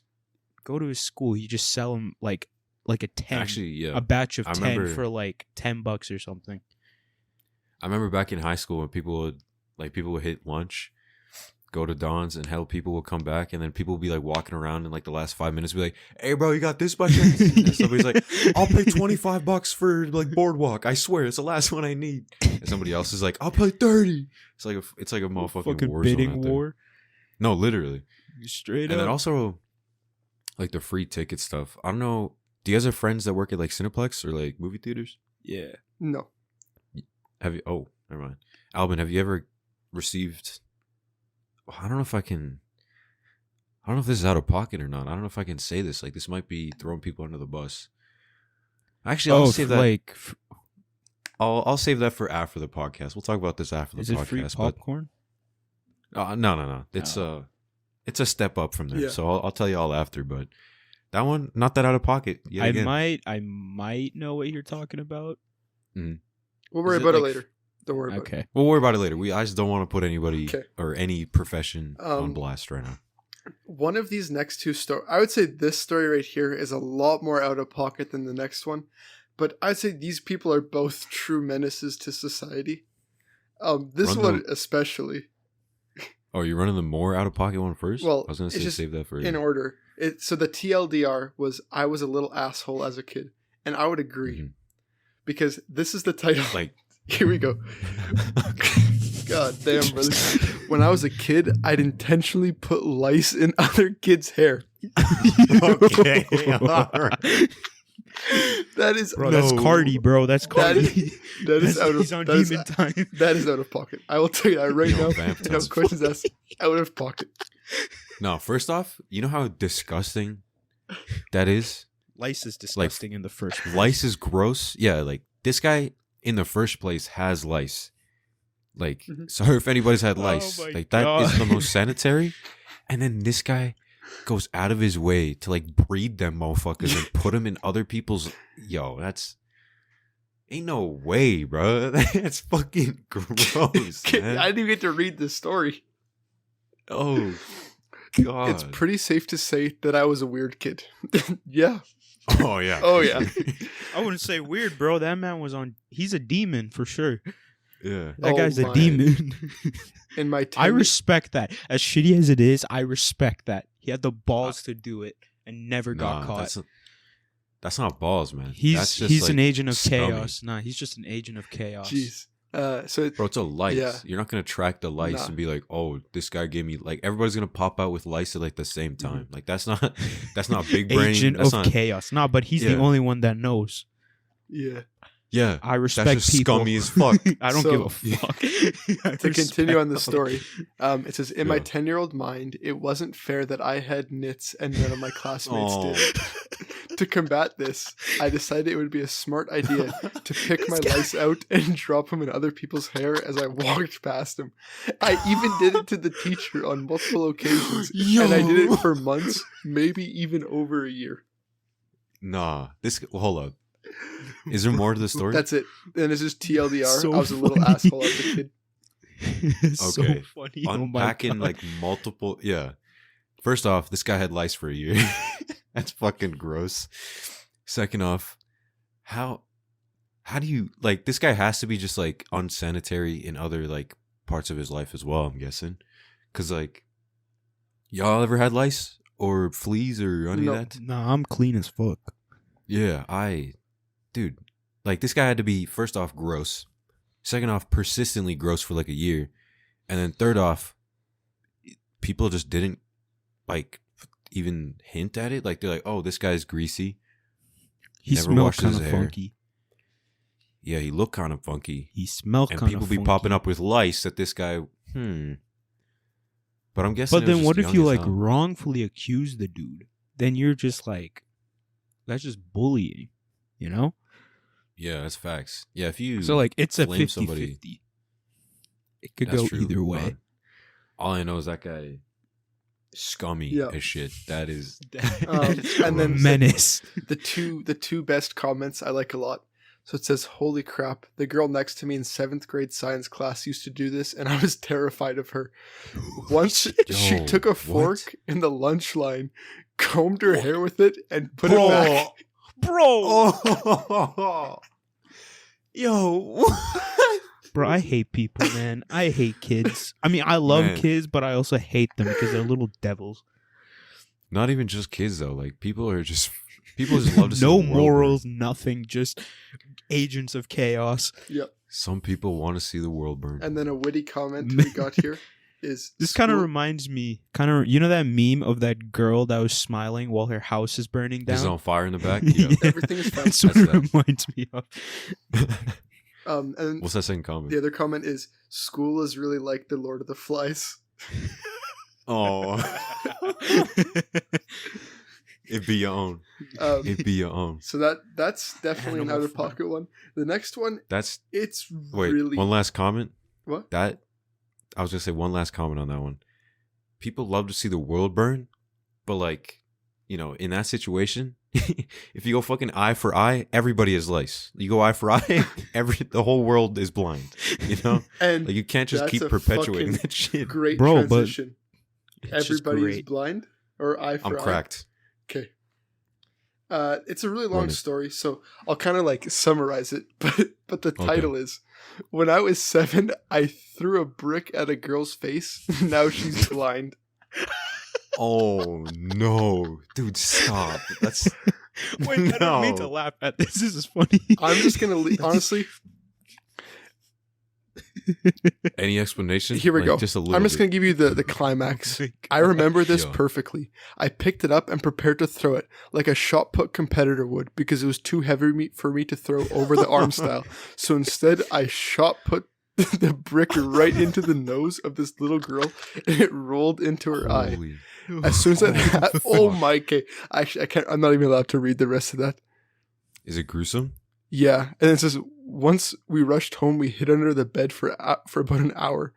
S1: go to his school. You just sell them like like a 10.
S3: Actually, yeah.
S1: A batch of
S3: I
S1: 10
S3: remember-
S1: for like $10 or something.
S3: I remember back in high school when people would hit lunch, go to Don's, and hell, people would come back, and then people would be like walking around in like the last 5 minutes, be like, "Hey, bro, you got this by chance?" And somebody's like, "I'll pay $25 for like Boardwalk. I swear, it's the last one I need." And somebody else is like, "I'll pay $30." It's like a motherfucking
S1: Fucking
S3: war
S1: bidding
S3: zone out there.
S1: war.
S3: No, literally.
S1: Straight
S3: And
S1: up.
S3: then also, like the free ticket stuff. I don't know. Do you guys have friends that work at like Cineplex or like movie theaters?
S1: Yeah.
S2: No.
S3: Have you? Oh, never mind. Albin, have you ever received? I don't know if I can. I don't know if this is out of pocket or not. I don't know if I can say this. Like, this might be throwing people under the bus. Actually, I'll save that.
S1: Like,
S3: I'll save that for after the podcast. We'll talk about this after the
S1: is
S3: podcast.
S1: it free popcorn?
S3: But, no. It's a step up from there.
S2: Yeah.
S3: So I'll tell you all after. But that one, not that out of pocket. Yet again.
S1: I might know what you're talking about.
S2: We'll worry
S1: Is it
S2: about it
S1: like-
S2: later. Don't worry about it.
S3: Okay. We'll worry about it later. I just don't want to put anybody
S2: Okay.
S3: or any profession on blast right now.
S2: One of these next two stories, I would say this story right here is a lot more out of pocket than the next one, but I'd say these people are both true menaces to society. This
S3: Run
S2: one
S3: the-
S2: especially,
S3: Oh, you're running the more out of pocket one first?
S2: Well,
S3: I was gonna
S2: it's
S3: say
S2: just
S3: save that for
S2: in order. So the TLDR was I was a little asshole as a kid, and I would agree
S3: Mhm.
S2: because this is the title.
S3: Like,
S2: Here we go. God damn, brother. When I was a kid, I'd intentionally put lice in other kids' hair.
S3: okay, alright.
S2: That is
S1: Bro, that's Cardi, bro. That's
S2: That
S1: Cardi.
S2: is out of
S1: He's on
S2: that is-
S1: demon time.
S2: that is out of pocket. I will tell you that right
S3: Yo,
S2: now.
S3: vamp
S2: No
S3: time.
S2: questions asked. Out of pocket.
S3: No, first off, you know how disgusting that is?
S1: Lice is disgusting in the first place.
S3: Lice is gross. Yeah, like this guy in the first place has lice. Like,
S2: Mhm.
S3: sorry if anybody's had
S1: Oh
S3: lice.
S1: my
S3: Like, that
S1: God.
S3: is the most sanitary. And then this guy goes out of his way to like breed them motherfuckers and put them in other people's. Yo, that's ain't no way, bro. That's fucking gross.
S2: I
S3: Man.
S2: didn't even get to read this story.
S3: Oh God.
S2: It's pretty safe to say that I was a weird kid. Yeah.
S3: Oh yeah.
S2: Oh, yeah.
S1: I wouldn't say weird, bro. That man was on. He's a demon for sure.
S3: Yeah.
S1: That
S2: Oh
S1: guy's
S2: my.
S1: a demon.
S2: In my
S1: I
S2: 10
S1: respect that. As shitty as it is, I respect that. He had the balls to do it and never got caught.
S3: That's not balls, man.
S1: He's
S3: That's just,
S1: he's
S3: like,
S1: an agent of
S3: scummy.
S1: chaos. Nah, he's just an agent of chaos.
S2: Jeez. So it,
S3: Bro, it's a lice.
S2: Yeah.
S3: You're not gonna track the lice
S2: Nah.
S3: and be like, "Oh, this guy gave me like." Everybody's gonna pop out with lice at like the same time. Like that's not big brain.
S1: Agent
S3: That's
S1: of
S3: not.
S1: chaos. Nah, but he's
S3: Yeah.
S1: the only one that knows.
S2: yeah.
S3: Yeah,
S1: I respect
S3: that's just
S1: people.
S3: scummy as fuck.
S1: I don't
S2: So-
S1: give a fuck. I
S2: To continue on the
S1: respect
S2: story, it says, in my
S3: Yeah.
S2: 10-year-old mind, it wasn't fair that I had nits and none of my classmates
S3: Oh.
S2: did. To combat this, I decided it would be a smart idea to pick my lice out and drop them in other people's hair as I walked past them. I even did it to the teacher on multiple occasions, and I did it for months, maybe even over a year.
S3: Nah, hold up. Is there more to the story?
S2: That's it. And it's just TLDR.
S1: So
S2: I was a little
S1: funny.
S2: asshole as a kid.
S1: It's
S3: Okay.
S1: So funny. Oh my
S3: Unpacking
S1: God.
S3: like multiple. Yeah. First off, this guy had lice for a year. That's fucking gross. Second off, how do you like this guy has to be just like unsanitary in other like parts of his life as well, I'm guessing. Cause like y'all ever had lice or fleas or any
S2: No.
S3: of that?
S1: Nah, I'm clean as fuck.
S3: Yeah, dude, like this guy had to be first off gross, second off persistently gross for like a year, and then third off, people just didn't like even hint at it. Like they're like, oh, this guy's greasy.
S1: He
S3: Never
S1: smelled
S3: washed
S1: kind
S3: his
S1: of
S3: hair.
S1: funky.
S3: Yeah, he looked kind of funky,
S1: He smelled
S3: and
S1: kind of
S3: people be
S1: funky.
S3: popping up with lice that this guy. But I'm guessing.
S1: But then what if you like wrongfully accuse the dude? Then you're just like, that's just bullying, you know?
S3: Yeah, that's facts. Yeah, if you
S1: So like it's a
S3: flame
S1: 50-50.
S3: somebody-
S1: It could
S3: that's
S1: go
S3: true,
S1: either way.
S3: but all I know is that guy scummy
S2: Yeah.
S3: as shit. That is.
S2: And then
S1: Menace.
S2: the two best comments I like a lot. So it says, "Holy crap! The girl next to me in 7th grade science class used to do this, and I was terrified of her. Once she
S3: Yo,
S2: took a
S3: what?
S2: fork in the lunch line, combed her hair with it, and put it back.
S1: Bro.
S3: Oh. Yo.
S1: Bro, I hate people, man. I hate kids. I mean, I love kids, but I also hate them because they're little devils.
S3: Not even just kids though. Like people just love to see
S1: no
S3: the world
S1: morals,
S3: burn.
S1: nothing. Just agents of chaos.
S2: Yep.
S3: Some people want to see the world burn.
S2: And then a witty comment we got here is
S1: this kind of reminds me, you know that meme of that girl that was smiling while her house is burning down?
S3: Is on fire in the back. Yeah.
S2: Everything is fine.
S1: That's what it reminds me of.
S2: And
S3: what's that second comment?
S2: The other comment is school is really like the Lord of the Flies.
S3: Oh. It be your own. It be your own.
S2: So that's definitely an out of pocket one. The next one, really.
S3: One last comment.
S2: What?
S3: I was gonna say one last comment on that one. People love to see the world burn, but like, in that situation, if you go fucking eye for eye, everybody is lice. You go eye for eye, the whole world is blind. And like, you can't just keep perpetuating that shit.
S2: Great transition. Everybody is blind or eye for eye.
S3: I'm cracked.
S2: Okay. It's a really long story, so I'll kind of like summarize it. But the title is, when I was 7, I threw a brick at a girl's face. Now she's blind.
S3: Oh no, dude, stop! That's
S1: wait. I don't mean to laugh at this. This is funny.
S2: I'm just gonna honestly.
S3: Any explanation?
S2: Here we go.
S3: Just a little.
S2: I'm just going to give you the climax. I remember this perfectly. I picked it up and prepared to throw it like a shot put competitor would because it was too heavy for me to throw over the arm style. So instead, I shot put the brick right into the nose of this little girl and it rolled into her eye. As soon as that oh my God. Actually, I'm not even allowed to read the rest of that.
S3: Is it gruesome?
S2: Yeah. And it says, once we rushed home, we hid under the bed for about an hour.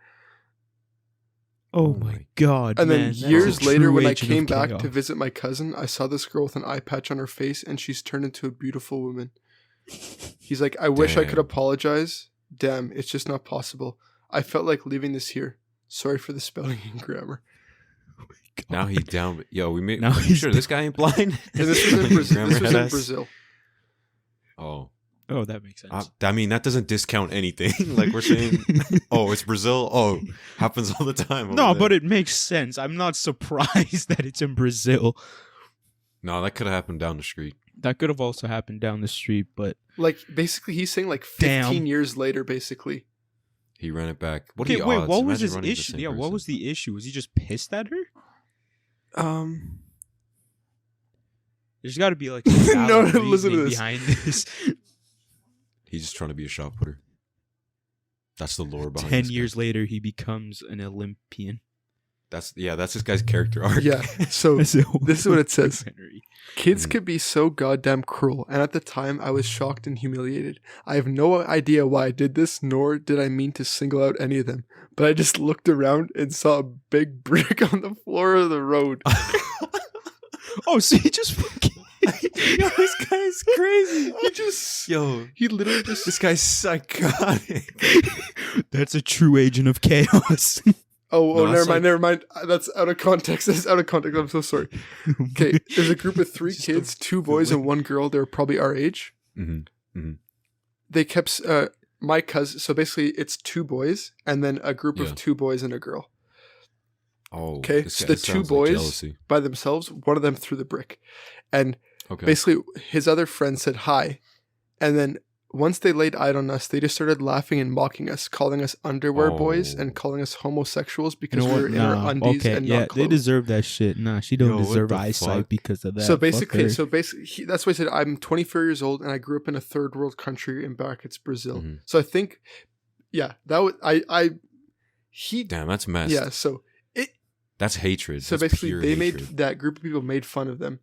S1: Oh my God.
S2: And then years later, when I came back to visit my cousin, I saw this girl with an eye patch on her face and she's turned into a beautiful woman. He's like, I wish I could apologize. Damn, it's just not possible. I felt like leaving this here. Sorry for the spelling and grammar.
S3: Oh my God. Now he's down. Yo, are you sure this guy ain't blind?
S2: And this was in Brazil. This was in Brazil.
S1: Oh, that makes sense.
S3: I mean, that doesn't discount anything. Like we're saying, oh, it's Brazil. Oh, happens all the time.
S1: No, but it makes sense. I'm not surprised that it's in Brazil.
S3: No, that could have happened down the street.
S1: That could have also happened down the street, but...
S2: Like, basically, he's saying like 15 years later, basically.
S3: He ran it back. What
S1: are the odds? What was his issue? Yeah, what was the issue? Was he just pissed at her? There's got to be like
S2: no, listen to this.
S1: Behind this.
S3: He's just trying to be a shot putter. That's the lore behind
S1: 10 years later, he becomes an Olympian.
S3: That's this guy's character arc.
S2: Yeah, so this is what it says. Kids could be so goddamn cruel, and at the time, I was shocked and humiliated. I have no idea why I did this, nor did I mean to single out any of them, but I just looked around and saw a big brick on the floor of the road.
S1: Oh, so he just fucking...
S3: Yo, this guy's crazy.
S2: He literally just...
S3: This guy's psychotic.
S1: That's a true agent of chaos.
S2: No, never mind. That's out of context. I'm so sorry. Okay, there's a group of 3 kids, 2 boys and 1 girl. They're probably our age.
S3: Mm-hmm. Mm-hmm.
S2: They kept my cousin. So basically, it's 2 boys and then a group of 2 boys and a girl.
S3: Oh,
S2: okay. So the 2 boys by themselves, one of them threw the brick, and basically his other friend said hi, and then once they laid eyes on us, they just started laughing and mocking us, calling us underwear boys and calling us homosexuals because we were in our undies and not clothed.
S1: They deserve that shit. Nah, she don't deserve eyesight because of that.
S2: So basically, that's why I said I'm 24 years old and I grew up in a third world country in brackets Brazil. Mm-hmm. So I think, that was
S3: Damn, that's messed.
S2: Yeah, so
S3: that's hatred.
S2: So
S3: that's
S2: basically, that group of people made fun of them.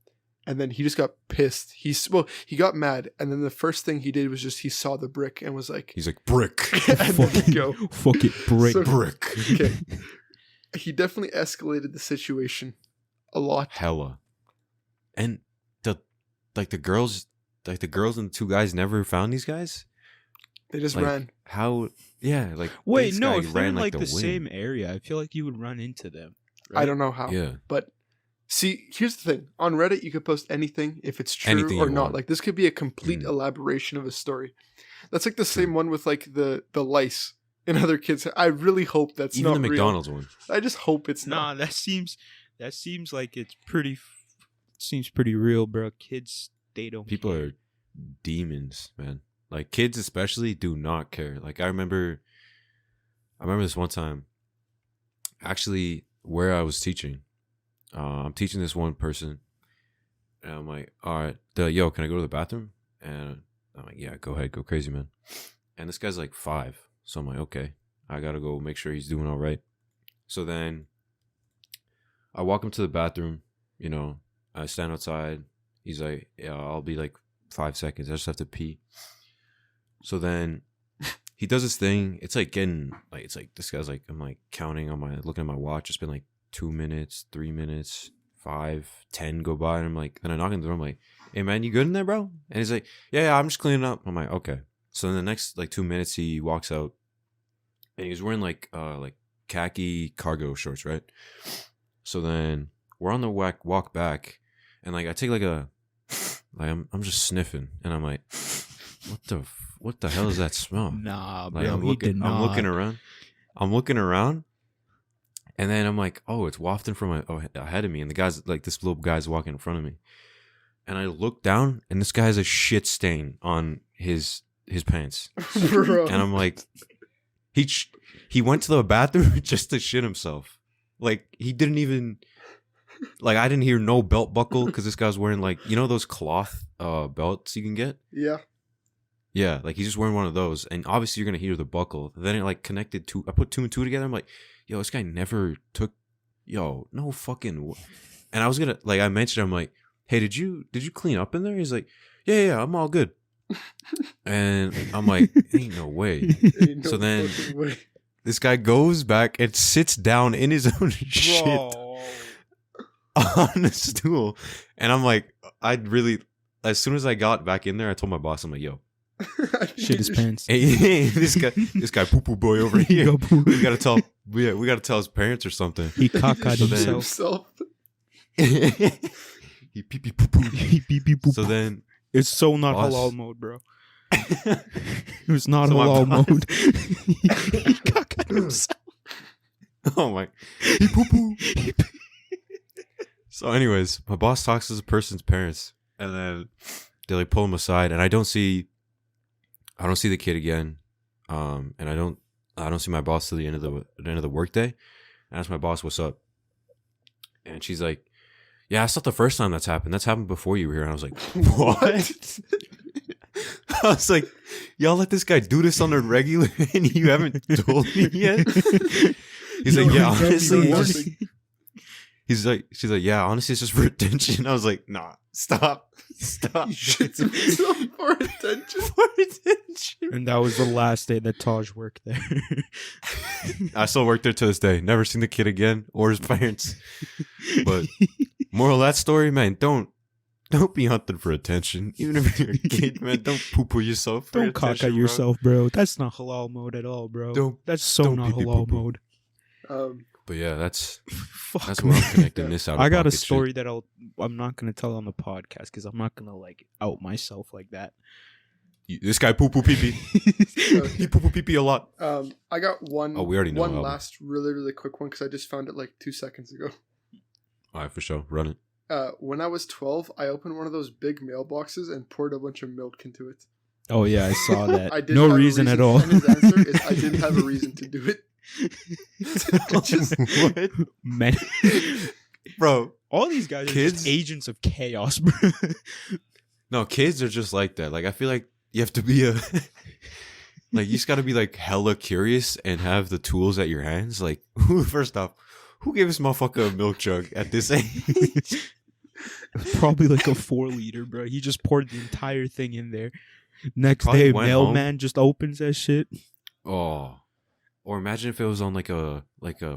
S2: And then he just got pissed. He got mad. And then the first thing he did was he saw the brick and was like...
S3: He's like, brick.
S2: And then he go...
S1: Fuck it, brick.
S3: Brick.
S2: Okay. He definitely escalated the situation a lot.
S3: Hella. And the girls and the 2 guys never found these guys?
S2: They just ran.
S3: How... Yeah, like...
S1: Wait, no, if they're in the same area, I feel like you would run into them. Right?
S2: I don't know how.
S3: Yeah.
S2: But... See, here's the thing. On Reddit, you could post anything if it's true
S3: Anything
S2: or
S3: you
S2: not.
S3: want.
S2: Like, this could be a complete elaboration of a story. That's like the same one with, like, the lice in other kids. I really hope that's
S3: Even
S2: not
S3: the
S2: real.
S3: McDonald's one.
S2: I just hope it's
S1: Nah,
S2: not.
S1: that seems like it's pretty. Seems pretty real, bro. Kids, they don't.
S3: People
S1: care.
S3: are demons, man. Like kids especially do not care. Like I remember this one time, actually, where I was teaching. I'm teaching this one person, and I'm like, all right, yo, can I go to the bathroom? And I'm like, yeah, go ahead, go crazy, man. And this guy's like 5, so I'm like, okay, I gotta go make sure he's doing all right. So then I walk him to the bathroom, you know, I stand outside. He's like, yeah, I'll be like 5 seconds. I just have to pee. So then he does this thing. It's like getting, like, it's like, this guy's like, I'm like counting on looking at my watch. It's been like 2 minutes, 3 minutes, 5, 10 go by. And I'm like, then I knock on the door. I'm like, hey man, you good in there, bro? And he's like, yeah, I'm just cleaning up. I'm like, okay. So in the next like 2 minutes, he walks out and he was wearing like khaki cargo shorts, right? So then we're on the walk back, and like I take like I'm just sniffing, and I'm like, what the hell is that smell?
S1: Nah,
S3: Like
S1: bro.
S3: I'm
S1: He did not.
S3: I'm looking around, and then I'm like, oh, it's wafting from ahead of me, and the guy's like, this little guy's walking in front of me, and I look down, and this guy has a shit stain on his pants,
S2: Bro.
S3: and I'm like, he went to the bathroom just to shit himself. Like he didn't even. Like I didn't hear no belt buckle because this guy's wearing like, you know, those cloth belts you can get.
S2: Yeah.
S3: Yeah, like he's just wearing one of those, and obviously you're gonna hear the buckle. Then it like connected to. I put 2 and 2 together. I'm like, yo, this guy never took. Yo, no fucking. And I was gonna like I mentioned. I'm like, hey, did you clean up in there? He's like, yeah, I'm all good. And I'm like, ain't no way.
S2: Ain't no
S3: So then
S2: fucking way.
S3: this guy goes back and sits down in his own shit.
S1: Bro.
S3: On the stool, and I'm like, as soon as I got back in there, I told my boss, I'm like, yo,
S1: Shit his pants.
S3: hey, this guy poo poo boy over here,
S1: Yo, poo.
S3: we gotta tell his parents or something.
S1: He cockeyed
S3: So then-
S1: himself.
S3: He pee pee poo poo.
S1: He beep, beep, boop,
S3: So
S1: boop.
S3: then
S1: It's so not
S3: Boss.
S1: halal mode, bro. It was not
S3: So my
S1: halal
S3: boss-
S1: mode. He cockeyed himself.
S3: oh my, he poo poo. So anyways, my boss talks to the person's parents, and then they like pull him aside, and I don't see the kid again, and I don't see my boss till the end of the workday. I ask my boss what's up, and she's like, yeah, that's not the first time that's happened. That's happened before you were here. And I was like, what? I was like, y'all let this guy do this on a regular, and you haven't told me yet. He's like, yeah, honestly, she's like, yeah, honestly, it's just for attention. I was like, nah, stop.
S2: He shits himself for attention.
S3: For attention.
S1: And that was the last day that Taj worked there.
S3: I still work there to this day. Never seen the kid again or his parents. But moral of that story, man, don't be hunted for attention. Even if you're a kid, man, don't poo-poo yourself for
S1: Don't
S3: attention,
S1: cockeye
S3: bro.
S1: yourself, bro. That's not halal mode at all, bro. That's so
S3: don't
S1: not
S3: pee-pee
S1: halal
S3: poo-poo.
S1: mode.
S3: But yeah, that's
S1: Fuck,
S3: where I'm
S1: man.
S3: connecting this out.
S1: I got a
S3: pocket shit.
S1: story that I'm not gonna tell on the podcast because I'm not gonna like out myself like that.
S3: This guy poo-poo pee-pee. He poo-poo pee-pee a lot.
S2: I got one.
S3: Oh, we already know
S2: one
S3: Albert.
S2: last really quick one because I just found it like 2 seconds ago.
S3: All right, for sure. Run it.
S2: When I was 12, I opened one of those big mailboxes and poured a bunch of milk into it.
S1: Oh yeah, I saw that.
S2: I didn't
S1: No
S2: have a
S1: reason at all.
S2: And his answer is I didn't have a reason to do it. Just-
S3: What?
S1: Man,
S3: Bro,
S1: all these guys are
S3: Kids?
S1: just agents of chaos, bro.
S3: no, kids are just like that. Like, I feel like you have to be like, you just got to be like hella curious and have the tools at your hands. Like, first off, who gave this motherfucker a milk jug at this age?
S1: Probably like a 4-liter, bro. He just poured the entire thing in there. Next
S3: Probably
S1: day,
S3: went
S1: mailman just opens that shit.
S3: Oh, or imagine if it was on like a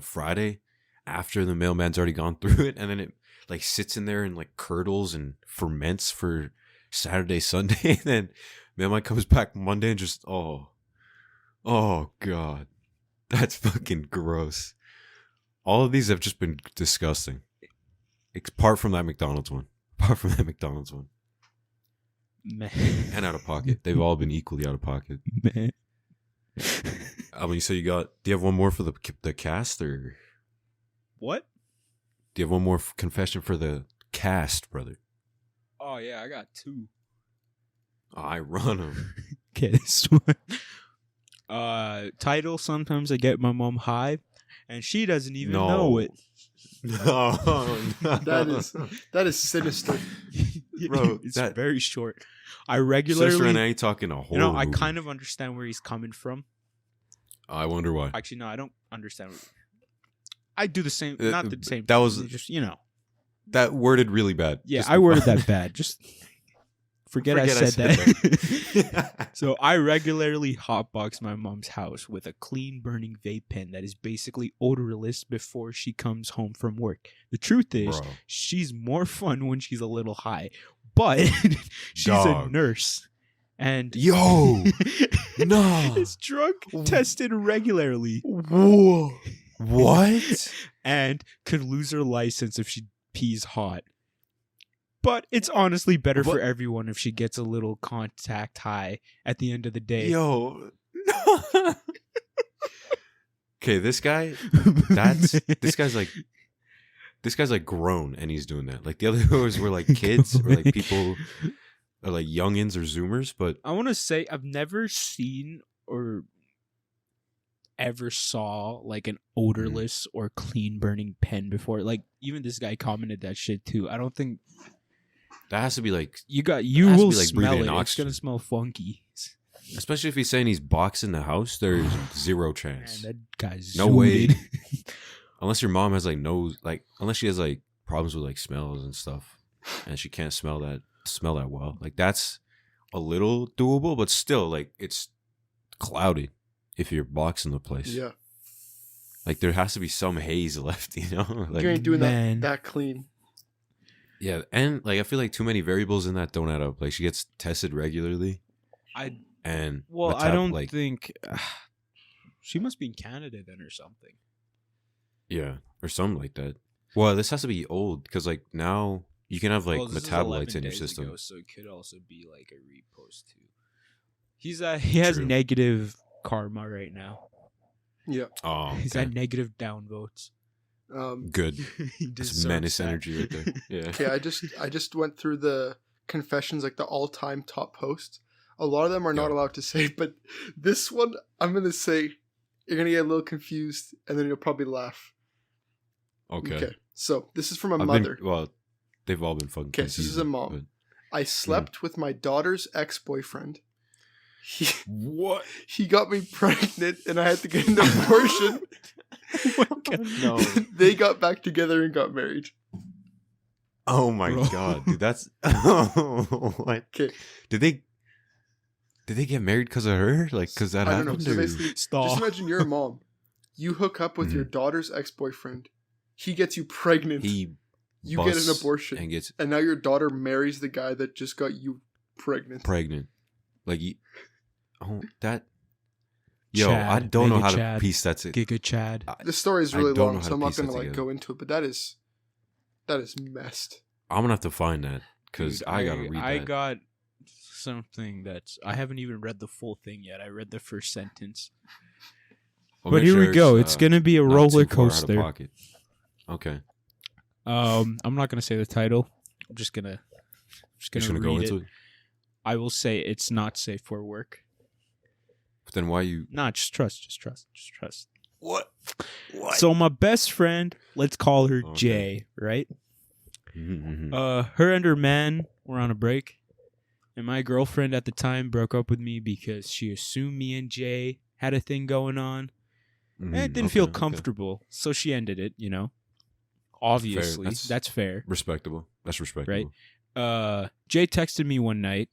S3: Friday after the mailman's already gone through it, and then it like sits in there and like curdles and ferments for Saturday, Sunday, and then mailman comes back Monday and just oh god, that's fucking gross. All of these have just been disgusting. apart from that McDonald's one. Apart from that McDonald's one.
S1: Man.
S3: And out of pocket. They've all been equally out of pocket.
S1: Man.
S3: I mean, so do you have one more for the cast, or
S1: What?
S3: do you have one more confession for the cast, brother?
S1: Oh yeah, I got 2.
S3: I run them.
S1: Okay, this one. Title, sometimes I get my mom high, and she doesn't even know it.
S3: No.
S2: That is sinister.
S3: Bro,
S1: it's very short. I regularly...
S3: Sister and I ain't talking a horror
S1: I
S3: movie.
S1: kind of understand where he's coming from.
S3: I wonder why.
S1: Actually, no, I don't understand. I do the same, not the same.
S3: That was
S1: just,
S3: that worded really bad.
S1: Yeah,
S3: Just
S1: I worded that bad. Just forget I said that.
S3: that.
S1: So I regularly hotbox my mom's house with a clean burning vape pen that is basically odorless before she comes home from work. The truth is,
S3: Bro.
S1: she's more fun when she's a little high, but she's a
S3: Dog.
S1: nurse. And
S3: Yo, no.
S1: is drug tested regularly.
S2: Whoa.
S3: What?
S1: And could lose her license if she pees hot. But it's honestly better for everyone if she gets a little contact high at the end of the day.
S3: Yo. Okay, this guy's like grown and he's doing that. Like the others were like kids or like people or like youngins or zoomers, but
S1: I want to say I've never seen or ever saw like an odorless or clean burning pen before. Like even this guy commented that shit too. I don't think
S3: that has to be like
S1: you will
S3: like
S1: smell
S3: breathing
S1: it. It's
S3: oxygen.
S1: gonna smell funky.
S3: Especially if he's saying he's boxing the house, there's zero
S1: Man,
S3: chance.
S1: that guy's
S3: No way.
S1: zooted.
S3: Unless your mom has like unless she has like problems with like smells and stuff, and she can't smell that well. Like that's a little doable, but still like it's cloudy if you're boxing the place.
S2: Yeah.
S3: Like there has to be some haze left, Like
S2: You ain't doing
S1: Man.
S2: that clean.
S3: yeah, and like I feel like too many variables in that don't add up. Like she gets tested regularly.
S1: I don't think she must be in Canada then or something.
S3: Yeah, or something like that. Well, this has to be old because like now you can have like
S1: Well, this is
S3: metabolites
S1: 11
S3: in your
S1: days
S3: system.
S1: ago, so it could also be like a repost too. He has
S3: True.
S1: negative karma right now.
S2: Yeah.
S3: Oh,
S1: He's
S3: okay.
S1: got negative downvotes.
S3: Good.
S1: He
S3: That's
S1: deserves
S3: menace
S1: that.
S3: energy right there. Yeah.
S2: Okay, I just went through the confessions, like the all-time top posts. A lot of them are not
S3: Yeah.
S2: allowed to say, but this one I'm gonna say you're gonna get a little confused, and then you'll probably laugh.
S3: Okay.
S2: So this is from a mother.
S3: They've all been fucking.
S2: Okay, so this is a
S3: confusing,
S2: mom. I slept with my daughter's ex-boyfriend.
S3: What?
S2: He got me pregnant, and I had to get an abortion.
S3: No.
S2: They got back together and got married.
S3: Oh my
S1: Bro.
S3: god, dude! That's what?
S2: Okay,
S3: Did they get married because of her? Like, because that
S2: I don't know.
S3: happened?
S2: So
S3: or-
S2: basically,
S1: Stop.
S2: just imagine you're a mom. You hook up with your daughter's ex-boyfriend. He gets you pregnant.
S3: he
S2: You get an
S3: busts
S2: abortion.
S3: and gets
S2: And now your daughter marries the guy that just got you pregnant.
S3: pregnant. Like, that. Yo,
S1: Chad,
S3: I don't know
S1: Mega
S3: how to
S1: Chad,
S3: piece that.
S1: Giga Chad.
S2: The story is
S3: I
S2: really
S3: don't know
S2: long,
S3: how
S2: so
S3: to
S2: I'm not
S3: piece that
S2: gonna
S3: together.
S2: go into it. But that is messed.
S3: I'm gonna have to find that because
S1: Dude,
S3: I gotta read
S1: I
S3: that.
S1: got something that's I haven't even read the full thing yet. I read the first sentence.
S3: Well,
S1: But
S3: make
S1: here we
S3: sure
S1: go. It's gonna be a
S3: not
S1: roller
S3: too far out of
S1: coaster.
S3: pocket. Okay,
S1: I'm not gonna say the title. I'm just gonna
S3: just gonna go
S1: read
S3: into
S1: it.
S3: it.
S1: I will say it's not safe for work.
S3: But then why you?
S1: Nah, just trust.
S3: What?
S1: So my best friend, let's call her
S3: Okay.
S1: Jay, right?
S3: Mhm.
S1: Her and her man were on a break, and my girlfriend at the time broke up with me because she assumed me and Jay had a thing going on, and it didn't feel
S3: Okay.
S1: comfortable, so she ended it. Obviously, that's fair.
S3: Respectable. That's respectable.
S1: Right. Jay texted me one night,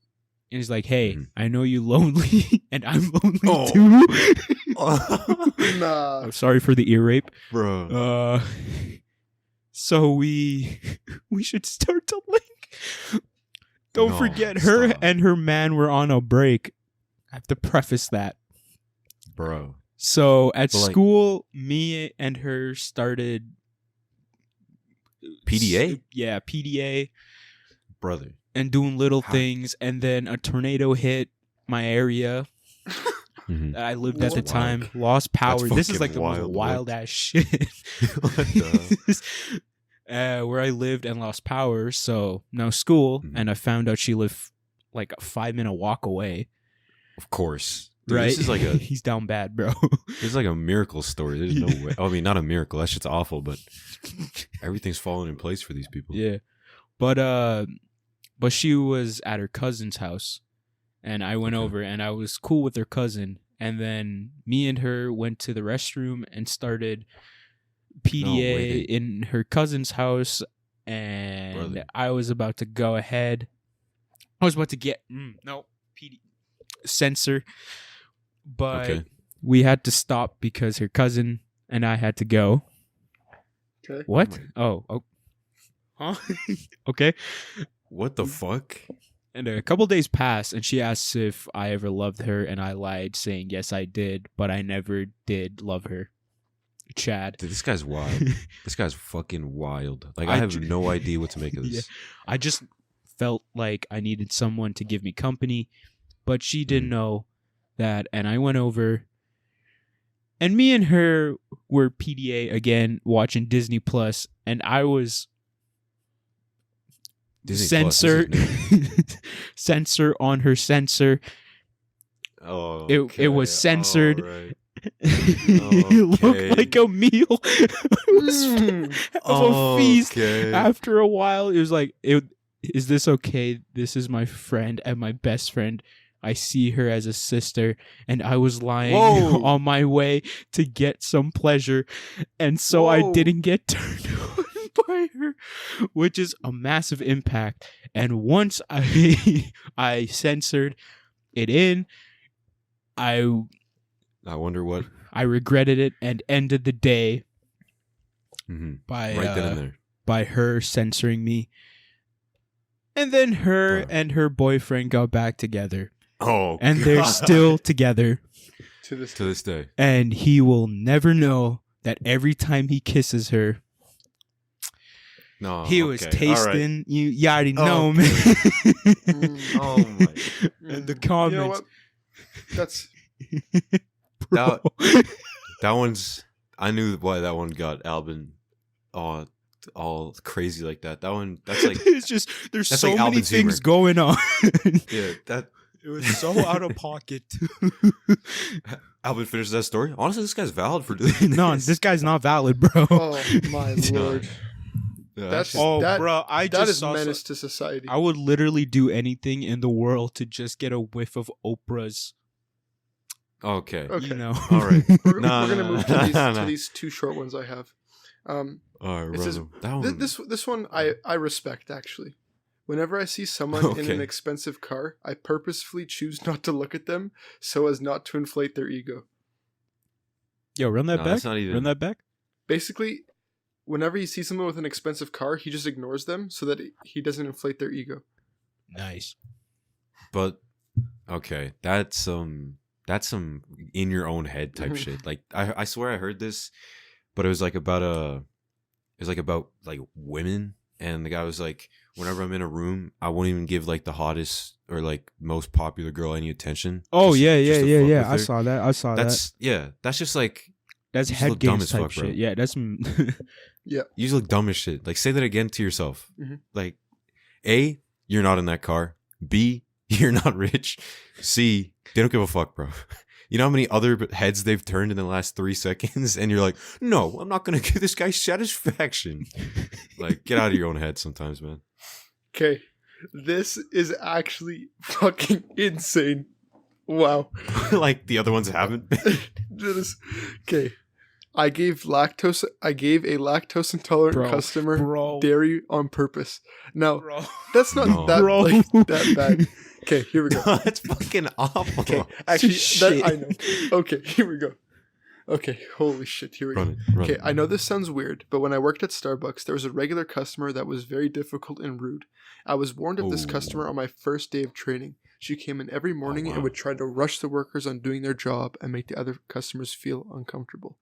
S1: and he's like, "Hey,
S3: Mhm.
S1: I know you're lonely, and I'm lonely
S3: Oh.
S1: too."
S2: Nah.
S1: I'm sorry for the ear rape.
S3: Bro.
S1: So we should start to link. Don't
S3: No,
S1: forget, her
S3: stop.
S1: and her man were on a break. I have to preface that.
S3: Bro.
S1: So at
S3: But, like-
S1: school, me and her started
S3: PDA?
S1: Yeah, PDA.
S3: Brother.
S1: And doing little things, and then a tornado hit my area that I lived at the time. Lost power. This is like the most wild ass shit.
S3: What the?
S1: Where I lived and lost power, so no school, and I found out she lived like a 5-minute walk away.
S3: Of course. Dude,
S1: right?
S3: This is like
S1: he's down bad, bro.
S3: This is like a miracle story. There's no way. I mean, not a miracle. That shit's awful, but everything's falling in place for these people.
S1: Yeah. But she was at her cousin's house, and I went over, and I was cool with her cousin, and then me and her went to the restroom and started PDA in her cousin's house, and I was about to go ahead. I was about to get PD censor, but we had to stop because her cousin and I had to go.
S2: Okay.
S1: What? Oh. Huh? Okay.
S3: What the fuck?
S1: And a couple days passed, and she asked if I ever loved her, and I lied, saying yes, I did, but I never did love her. Chad.
S3: Dude, this guy's wild. This guy's fucking wild. Like, I have no idea what to make of this.
S1: Yeah. I just felt like I needed someone to give me company, but she didn't know that, and I went over, and me and her were PDA again, watching Disney Plus, and I was censor on her censor.
S3: Oh,
S1: it was censored.
S3: Right.
S1: It looked like a meal. It was a feast. After a while, it was like, is this okay? This is my friend and my best friend. I see her as a sister, and I was lying on my way to get some pleasure, and so I didn't get turned on by her, which is a massive impact. And once I censored it in, I
S3: wonder what.
S1: I regretted it and ended the day by
S3: right then and there.
S1: By her censoring me. And then her and her boyfriend got back together.
S3: Oh,
S1: and they're still together
S3: to this day.
S1: And he will never know that every time he kisses her, he was tasting. Right. You already know, man.
S3: Oh my!
S1: And the comments.
S2: You know what? That's
S3: that one's. I knew why that one got Albin all crazy like that. That one. That's like.
S1: It's just there's so like many things going on.
S3: Yeah, that.
S1: It was so out of pocket.
S3: Albin finished that story. Honestly, this guy's valid for doing this.
S1: No, this guy's not valid, bro.
S2: Oh my lord.
S3: Yeah,
S1: bro,
S2: that is menace to society.
S1: I would literally do anything in the world to just get a whiff of Oprah's.
S3: Okay.
S1: You know.
S3: All right.
S2: We're gonna move to these two short ones I have.
S3: All right,
S2: this one I respect actually. Whenever I see someone in an expensive car, I purposefully choose not to look at them so as not to inflate their ego.
S1: Yo, run that back. Run that back.
S2: Basically, whenever you see someone with an expensive car, he just ignores them so that he doesn't inflate their ego.
S1: Nice.
S3: But okay, that's some in your own head type shit. Like I swear I heard this, but it was like about women, and the guy was like, whenever I'm in a room, I won't even give like the hottest or like most popular girl any attention.
S1: Oh yeah. I saw that.
S3: That's just like
S1: that's head games type shit. Yeah, that's
S2: yeah.
S3: You just look dumb as shit. Like, say that again to yourself. Like, A, you're not in that car. B, you're not rich. C, they don't give a fuck, bro. You know how many other heads they've turned in the last 3 seconds? And you're like, no, I'm not going to give this guy satisfaction. Like, get out of your own head sometimes, man.
S2: Okay. This is actually fucking insane. Wow.
S3: Like the other ones haven't.
S2: Okay. I gave a lactose intolerant customer dairy on purpose. Now, that's not that bad. Okay, here we go.
S3: That's fucking awful.
S2: Okay, actually, I know. Okay, here we go. Okay, holy shit, here we go. Okay, I know this sounds weird, but when I worked at Starbucks, there was a regular customer that was very difficult and rude. I was warned of this customer on my first day of training. She came in every morning and would try to rush the workers on doing their job and make the other customers feel uncomfortable.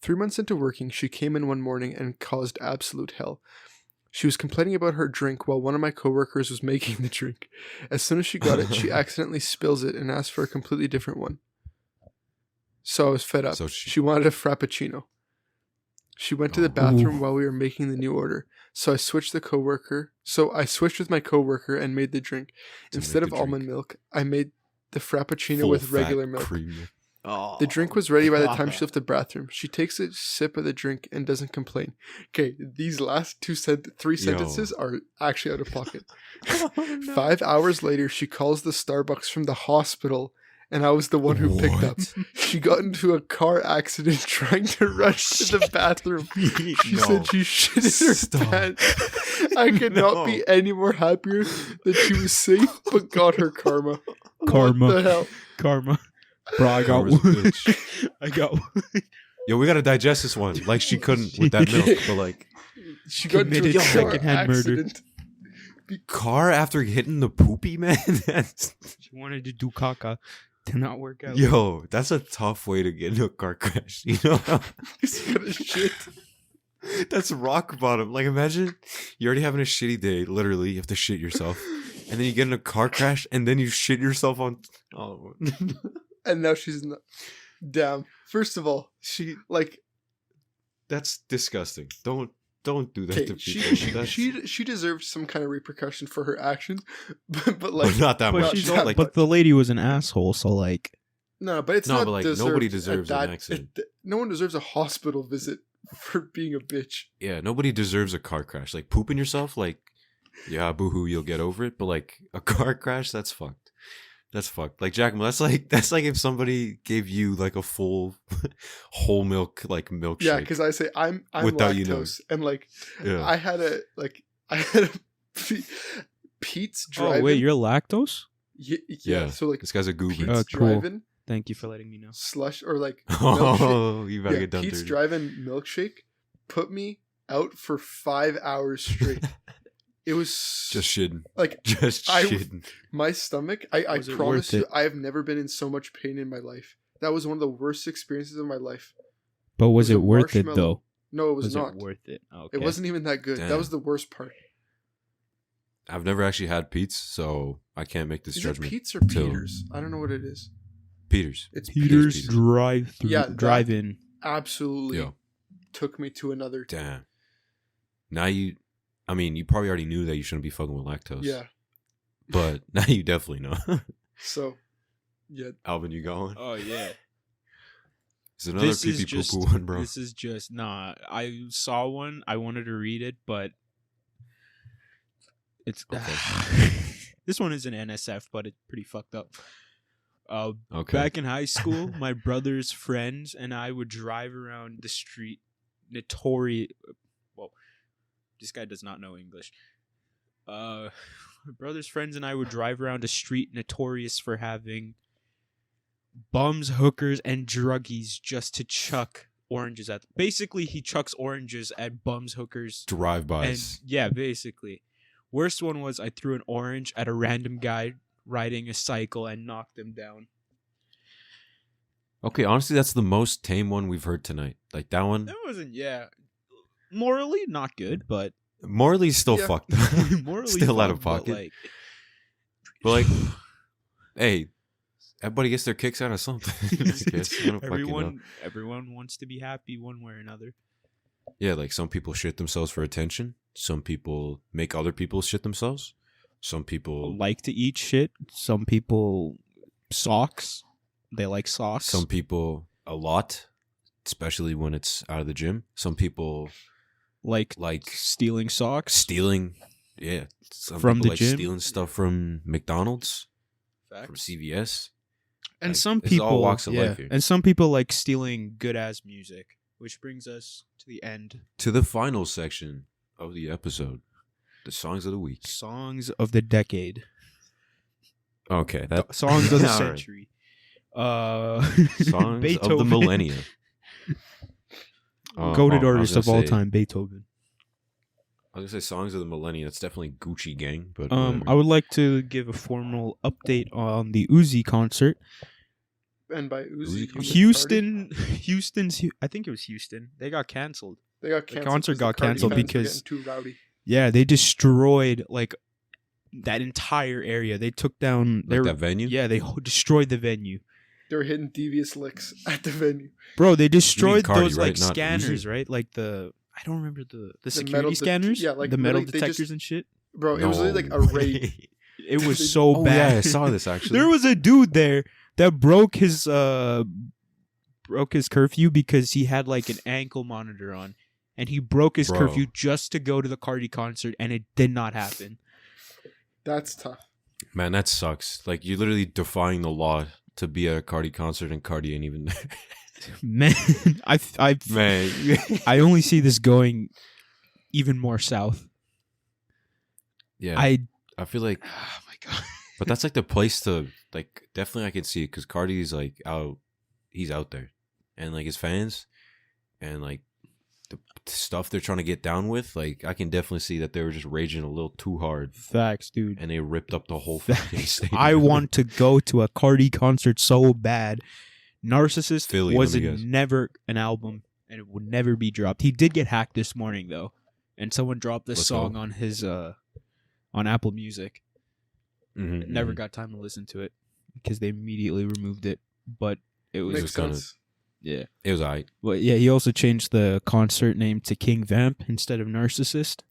S2: 3 months into working, she came in one morning and caused absolute hell. She was complaining about her drink while one of my coworkers was making the drink. As soon as she got it, she accidentally spills it and asked for a completely different one. So I was fed up.
S3: So
S2: she wanted a frappuccino. She went to the bathroom while we were making the new order. So I switched with my coworker and made the drink. Instead of almond milk, I made the frappuccino with regular milk.
S3: Cream.
S2: The drink was ready by the time she left the bathroom. She takes a sip of the drink and doesn't complain. Okay, these last three sentences are actually out of pocket.
S1: Oh, no.
S2: 5 hours later, she calls the Starbucks from the hospital, and I was the one who picked up. She got into a car accident trying to rush to the bathroom. She said she shit in her pants. I could not be any more happier that she was safe, but got her karma.
S1: Karma.
S2: What the hell?
S1: Karma. Bro, I got
S3: Karma's a
S1: one.
S3: bitch.
S1: I got one.
S3: Yo, we gotta digest this one. Like she couldn't with that milk, but like
S2: She got into a
S1: Committed
S2: car
S1: secondhand murder.
S2: accident.
S3: car after hitting the poopy, man.
S1: She wanted to do caca. Did not work out.
S3: Yo, that's a tough way to get into a car crash. You know,
S2: He's gonna shit.
S3: that's rock bottom. Like imagine you're already having a shitty day. Literally, you have to shit yourself, and then you get in a car crash, and then you shit yourself on. Oh.
S2: And now she's not. Damn. First of all,
S3: That's disgusting. Don't do that
S2: okay,
S3: to people.
S2: she deserves some kind of repercussion for her actions, but like
S3: but not that
S1: But,
S3: much.
S1: she's
S2: not
S1: not,
S3: Like,
S1: but the lady was an asshole, so like,
S2: no, but it's
S3: No,
S2: not.
S3: but, like,
S2: deserved
S3: nobody
S2: at
S3: deserves an accident.
S2: no one deserves a hospital visit for being a bitch.
S3: yeah, nobody deserves a car crash. Like pooping yourself, like, yeah, boohoo, you'll get over it. But like a car crash, that's fucked. That's fucked. Like Jackman, that's like if somebody gave you like a full whole milk like milkshake.
S2: Yeah, because I say I'm
S3: Without
S2: lactose,
S3: you knowing.
S2: and like
S3: Yeah.
S2: I had a Pete's driving.
S1: oh wait, you're lactose?
S2: yeah. So like
S3: this guy's a goober.
S2: Pete's
S1: Oh, cool.
S2: driving
S1: Thank you for letting me know.
S2: slush or like milkshake.
S3: Oh, you better
S2: Yeah,
S3: get done
S2: Pete's
S3: dirty.
S2: driving milkshake put me out for 5 hours straight. It was
S3: Just shitting.
S2: like
S3: Just shitting.
S2: my stomach. I
S1: Was it
S2: promise
S1: worth
S2: you,
S1: it?
S2: I have never been in so much pain in my life. That was one of the worst experiences of my life.
S1: But was
S2: It
S1: it
S2: was a
S1: worth it
S2: marshmallow.
S1: though?
S2: No, it was,
S1: Was
S2: not.
S1: it worth it? Okay.
S2: It wasn't even that good. That
S3: Damn.
S2: was the worst part.
S3: I've never actually had Pete's, so I can't make this
S2: Is it
S3: judgment.
S2: Pete's or
S3: till-
S2: Peters? I don't know what it is.
S3: Peters.
S2: It's
S1: Peter's
S3: Peters.
S1: drive-through,
S2: Yeah, that-
S1: drive-in.
S2: Absolutely
S3: Yo,
S2: took me to another.
S3: damn. Now you probably already knew that you shouldn't be fucking with lactose.
S2: Yeah.
S3: But now you definitely know.
S2: So, yeah.
S3: Alvin, you going?
S1: Oh yeah.
S3: Is it another pee pee poo poo one, bro?
S1: This is just nah. I saw one. I wanted to read it, but it's
S3: Okay.
S1: this one is an NSF, but it's pretty fucked up.
S3: Okay.
S1: Back in high school, my brother's friends and I would drive around the street. Well, this guy does not know English. My brother's friends and I would drive around a street notorious for having bums, hookers, and druggies just to chuck oranges at. Basically, he chucks oranges at bums, hookers, and
S3: Drive-bys.
S1: yeah, basically. Worst one was I threw an orange at a random guy riding a cycle and knocked him down.
S3: Okay, honestly, that's the most tame one we've heard tonight. Like that one,
S1: That wasn't, morally not good, but
S3: morally still
S2: Yeah.
S3: fucked.
S1: morally
S3: Still out of
S1: fucked, but,
S3: pocket. But like, hey, everybody gets their kicks out of something. I guess. I don't fucking know.
S1: everyone wants to be happy one way or another.
S3: Yeah, like some people shit themselves for attention. Some people make other people shit themselves. Some people,
S1: Like to eat shit. Some people socks. They like socks.
S3: some people a lot, especially when it's out of the gym. Some people
S1: like
S3: like
S1: stealing socks.
S3: stealing. Yeah, some
S1: From
S3: people
S1: the
S3: like
S1: gym?
S3: stealing stuff from McDonald's, from
S1: Facts.
S3: CVS.
S1: And
S3: Like,
S1: some
S3: this is all
S1: people,
S3: walks of life here.
S1: and some people like stealing good ass music, which brings us to the end.
S3: To the final section of the episode, the songs of the week.
S1: Songs of the decade.
S3: Okay, that
S1: Songs of the
S3: All right.
S1: century.
S3: songs of the
S1: Beethoven.
S3: millennia.
S1: Goated
S3: I was
S1: artist
S3: gonna
S1: of all
S3: say-
S1: time, Beethoven.
S3: I was gonna say songs of the millennia. That's definitely Gucci Gang, but
S1: I
S3: whatever.
S1: would like to give a formal update on the Uzi concert.
S2: And by Uzi,
S3: Uzi
S2: you mean
S1: Houston's. I think it was Houston. They got canceled.
S2: They got
S1: the
S2: canceled.
S1: concert
S2: 'cause
S1: got
S2: Cardi
S1: canceled
S2: fans were
S1: because-
S2: getting too rowdy.
S1: Yeah, they destroyed like that entire area. They took down
S3: that venue.
S1: Yeah, they destroyed the venue.
S2: They were hitting devious licks at the venue.
S1: Bro, they destroyed
S3: Cardi,
S1: those like
S3: right? Not
S1: scanners,
S3: Uzi?
S1: right? Like I don't remember the security
S2: metal
S1: scanners.
S2: yeah, like
S1: the metal
S2: literally they
S1: detectors
S2: just-
S1: and shit.
S2: Bro, it was literally like a raid.
S1: It was so
S3: Oh
S1: bad.
S3: yeah, I saw this actually.
S1: There was a dude there that broke his curfew because he had like an ankle monitor on, and he broke his
S3: Bro.
S1: curfew just to go to the Cardi concert, and it did not happen.
S2: That's tough.
S3: Man, that sucks. Like you're literally defying the law to be at a Cardi concert, and Cardi ain't even there.
S1: Man,
S3: Man,
S1: I only see this going even more south.
S3: yeah.
S1: I
S3: I feel like,
S1: oh my god.
S3: but that's like the place to like. Definitely, I can see it because Cardi's like out. He's out there, and like his fans, and like the stuff they're trying to get down with. Like I can definitely see that they were just raging a little too hard,
S1: Facts, dude.
S3: and they ripped up the whole fucking
S1: Facts.
S3: stadium.
S1: I want to go to a Cardi concert so bad. Narcissist
S3: Philly,
S1: was
S3: let me guess.
S1: never an album, and it would never be dropped. He did get hacked this morning though, and someone dropped this
S3: Let's
S1: song
S3: go.
S1: on his on Apple Music.
S3: Mhm,
S1: Never
S3: mhm.
S1: got time to listen to it because they immediately removed it. But it was
S2: Makes
S3: gonna-
S2: sense.
S1: yeah.
S3: It was alright.
S1: But yeah, he also changed the concert name to King Vamp instead of Narcissist.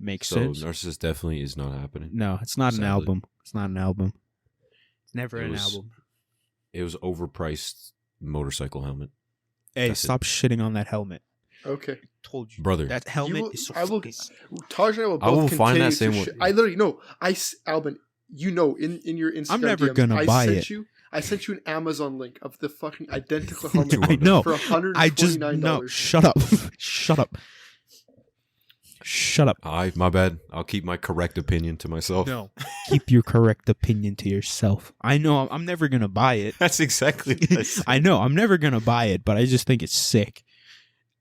S1: Makes
S3: So
S1: sense.
S3: Narcissist definitely is not happening.
S1: No, it's not an
S3: Sadly.
S1: album. It's not an album. It's never
S3: It
S1: an
S3: was-
S1: album.
S3: It was overpriced motorcycle helmet.
S1: Hey,
S3: That's it.
S1: stop shitting on that helmet.
S2: Okay.
S1: Told you,
S3: Brother.
S1: That helmet
S2: will-
S1: is so
S2: I will-
S1: fucking.
S2: Taj and I will both
S3: I will
S2: continue
S3: find that
S2: to
S3: same one.
S2: I literally no. Albin, you know, in your Instagram,
S1: I'm never
S2: DMs,
S1: gonna buy
S2: I sent you an Amazon link of the fucking identical helmet.
S1: I know.
S2: For $129.
S1: I just no. Shut up. Shut up. Shut up.
S3: My bad. I'll keep my correct opinion to myself.
S1: No. Keep your correct opinion to yourself. I know I'm never gonna buy it.
S3: That's exactly what I said.
S1: I know I'm never gonna buy it, but I just think it's sick,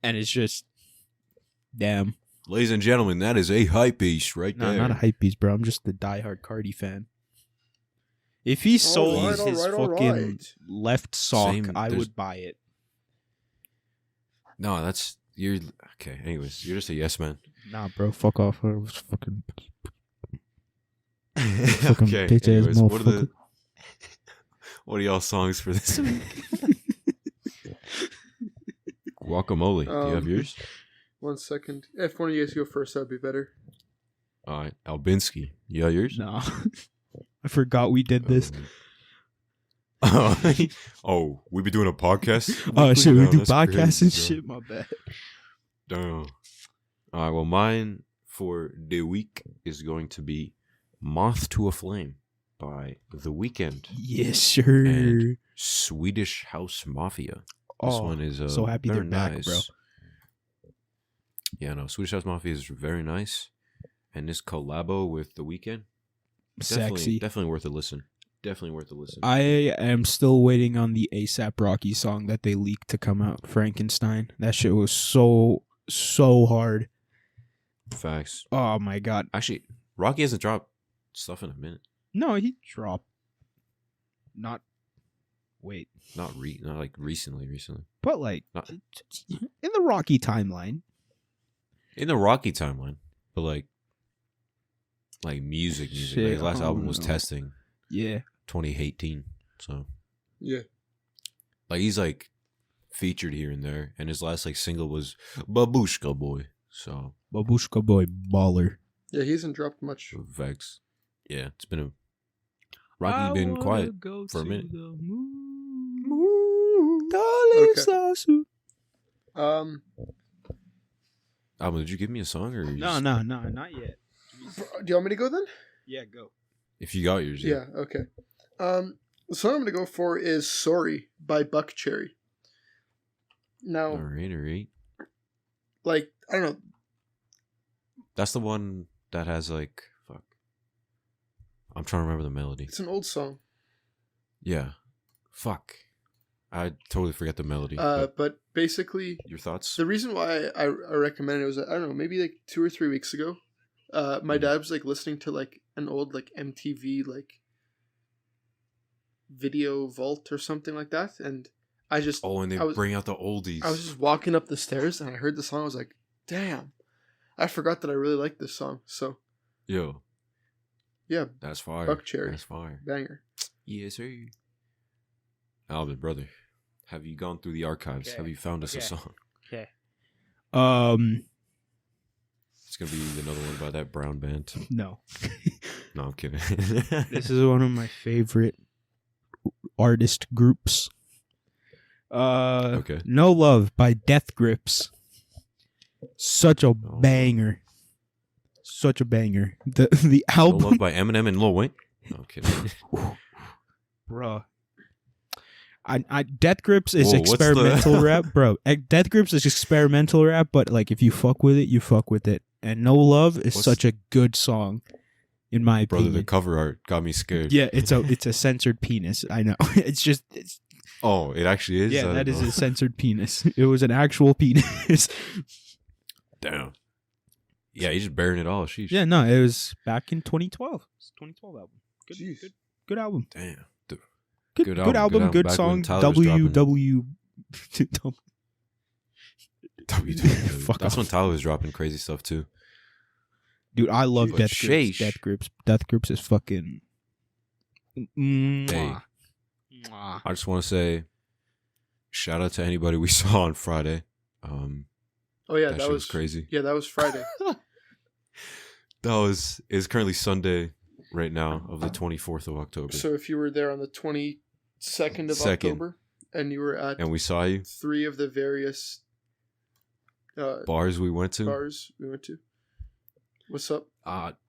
S1: and it's just damn.
S3: Ladies and gentlemen, that is a hype beast right
S1: No,
S3: there.
S1: not a hype beast, bro. I'm just a diehard Cardi fan. If he sold
S2: Alright,
S1: his
S2: alright,
S1: fucking
S2: alright.
S1: left sock,
S3: Same-
S1: I
S3: there's-
S1: would buy it.
S3: No, you're okay. Anyways, you're just a yes man.
S1: Nah, bro, fuck off. I was fucking Fucking
S3: okay.
S1: bitch ass
S3: Anyways,
S1: motherfucker.
S3: what are y'all songs for this week? Guacamole. Do you have yours?
S2: 1 second. If one of you guys go first, that'd be better.
S3: All right, Albinsky. You got yours?
S1: no. I forgot we did this.
S3: Oh, we be doing a podcast?
S1: Oh shit, we
S3: Damn,
S1: do
S3: that's
S1: podcasts
S3: crazy,
S1: and
S3: bro.
S1: shit. My bad.
S3: Damn. All right, well, mine for the week is going to be Moth to a Flame by The Weeknd,
S1: Yes, sure.
S3: And Swedish House Mafia. This
S1: Oh,
S3: one is
S1: so happy they're
S3: very
S1: back,
S3: nice.
S1: bro.
S3: Yeah, no, Swedish House Mafia is very nice. And this collabo with The Weeknd,
S1: Sexy.
S3: definitely worth a listen. Definitely worth a listen.
S1: I am still waiting on the ASAP Rocky song that they leaked to come out, Frankenstein. That shit was so hard.
S3: Facts.
S1: Oh my god.
S3: Actually, Rocky hasn't dropped stuff in a minute.
S1: No, he dropped. Not
S3: Not like recently.
S1: but like
S3: Not-
S1: in the Rocky timeline.
S3: In the Rocky timeline, but like music.
S1: Shit,
S3: Like his last
S1: I
S3: album
S1: don't
S3: was
S1: know.
S3: Testing,
S1: Yeah.
S3: 2018. So
S2: Yeah.
S3: like he's like featured here and there, and his last like single was Babushka Boy. So
S1: Babushka Boy baller.
S2: Yeah, he hasn't dropped much.
S3: Vex. Yeah, it's been a Rocky's been quiet for a minute.
S2: Okay.
S3: Album, did you give me a song or
S1: No, not yet.
S2: Do you want me to go then?
S1: Yeah, go.
S3: If you got yours,
S2: Yeah, okay. The song I'm gonna go for is "Sorry" by Buck Cherry. Now,
S3: All right.
S2: like, I don't know.
S3: That's the one that has like fuck. I'm trying to remember the melody.
S2: It's an old song.
S3: Yeah. Fuck. I totally forget the melody.
S2: But basically,
S3: your thoughts?
S2: the reason why I recommended it was that, I don't know, maybe like 2 or 3 weeks ago. My dad was like listening to like an old like MTV like video vault or something like that, and I just
S3: Oh, and they bring out the oldies.
S2: I was just walking up the stairs and I heard the song. I was like, damn. I forgot that I really like this song. So
S3: Yo.
S2: Yeah.
S3: That's fire.
S2: Buck Cherry.
S3: That's fire.
S2: Banger.
S3: Yes, sir. Alvin, brother, have you gone through the archives?
S1: Okay.
S3: Have you found us a song?
S1: Okay.
S3: It's gonna be another one by that brown band.
S1: No.
S3: No, I'm kidding.
S1: This is one of my favorite artist groups.
S3: Okay.
S1: No Love by Death Grips. Such a banger. Such a banger. The
S3: No
S1: album,
S3: Love by Eminem and Lil Wayne. No, I'm kidding.
S1: bruh. Death Grips is
S3: Whoa, what's
S1: experimental rap, bro. Death Grips is experimental rap, but like if you fuck with it, you fuck with it. And No Love is such a good song, in my opinion.
S3: Brother, the cover art got me scared.
S1: Yeah, it's a censored penis. I know. It's
S3: Oh, it actually is?
S1: yeah, that is a censored penis. It was an actual penis.
S3: Damn. Yeah, he's just bearing it all. Sheesh.
S1: Yeah, no, it was back in 2012. It's a 2012 album. Good album.
S3: Damn.
S1: Good album, good
S3: Back
S1: song.
S3: when Tyler was
S1: WW. Fuck
S3: That's
S1: off.
S3: when Tyler was dropping crazy stuff too.
S1: Dude, I love
S3: But
S1: Death Grips.
S3: sheesh.
S1: Death Grips. Death Grips is fucking.
S3: Hey,
S1: Mwah.
S3: I just want to say, shout out to anybody we saw on Friday.
S2: Oh yeah,
S3: that shit was crazy.
S2: Yeah, that was Friday.
S3: It's currently Sunday right now of the 24th of October.
S2: So if you were there on the 22nd of October and you were at
S3: and we saw you
S2: 3 of the various
S3: bars we went to.
S2: What's up?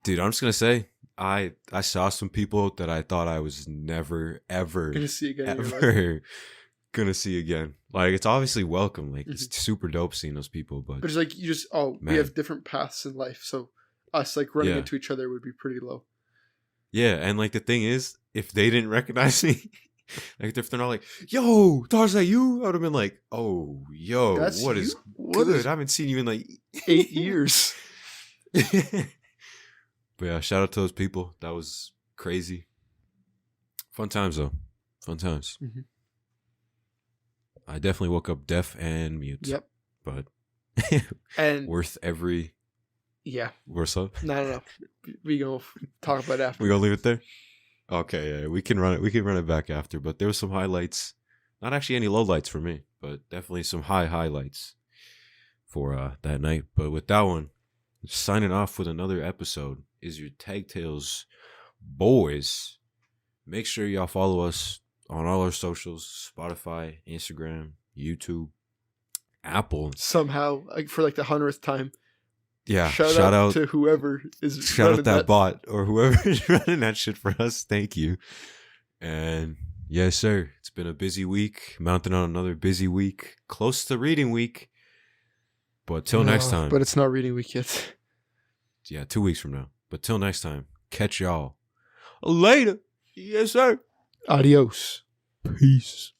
S3: Dude, I'm just gonna say I saw some people that I thought I was never ever
S2: Gonna see again in your life.
S3: ever gonna see again. Like, it's obviously welcome. Like, it's super dope seeing those people, but
S2: But it's like you just we
S3: Man.
S2: have different paths in life, so us like running
S3: Yeah.
S2: into each other would be pretty low.
S3: yeah, and like the thing is, if they didn't recognize me, like if they're not like, "Yo, Dar's that you?" I would have been like, "Oh, yo,
S2: That's
S3: what
S2: you?
S3: is
S2: What
S3: good?
S2: is-
S3: I haven't seen you in like
S2: 8 years.
S3: But yeah, shout out to those people. That was crazy. Fun times though. Fun times.
S2: Mhm.
S3: I definitely woke up deaf and mute.
S2: Yep.
S3: But
S2: And
S3: worth every.
S2: yeah,
S3: What's up?
S2: no. We gonna talk about it after.
S3: We gonna leave it there. Okay, yeah, we can run it. We can run it back after. But there was some highlights. Not actually any lowlights for me, but definitely some highlights for that night. But with that one, signing off with another episode is your Tag Tales boys. Make sure y'all follow us on all our socials: Spotify, Instagram, YouTube, Apple.
S2: Somehow, like for like the 100th time.
S3: Yeah,
S2: Shout out to whoever is
S3: shout
S2: running
S3: out that bot or whoever is running that shit for us. Thank you. And yes, sir. It's been a busy week. Mounting on another busy week. Close to reading week. But till next time.
S2: But it's not reading week yet.
S3: Yeah, 2 weeks from now. But till next time. Catch y'all later. Yes, sir.
S2: Adios.
S1: Peace.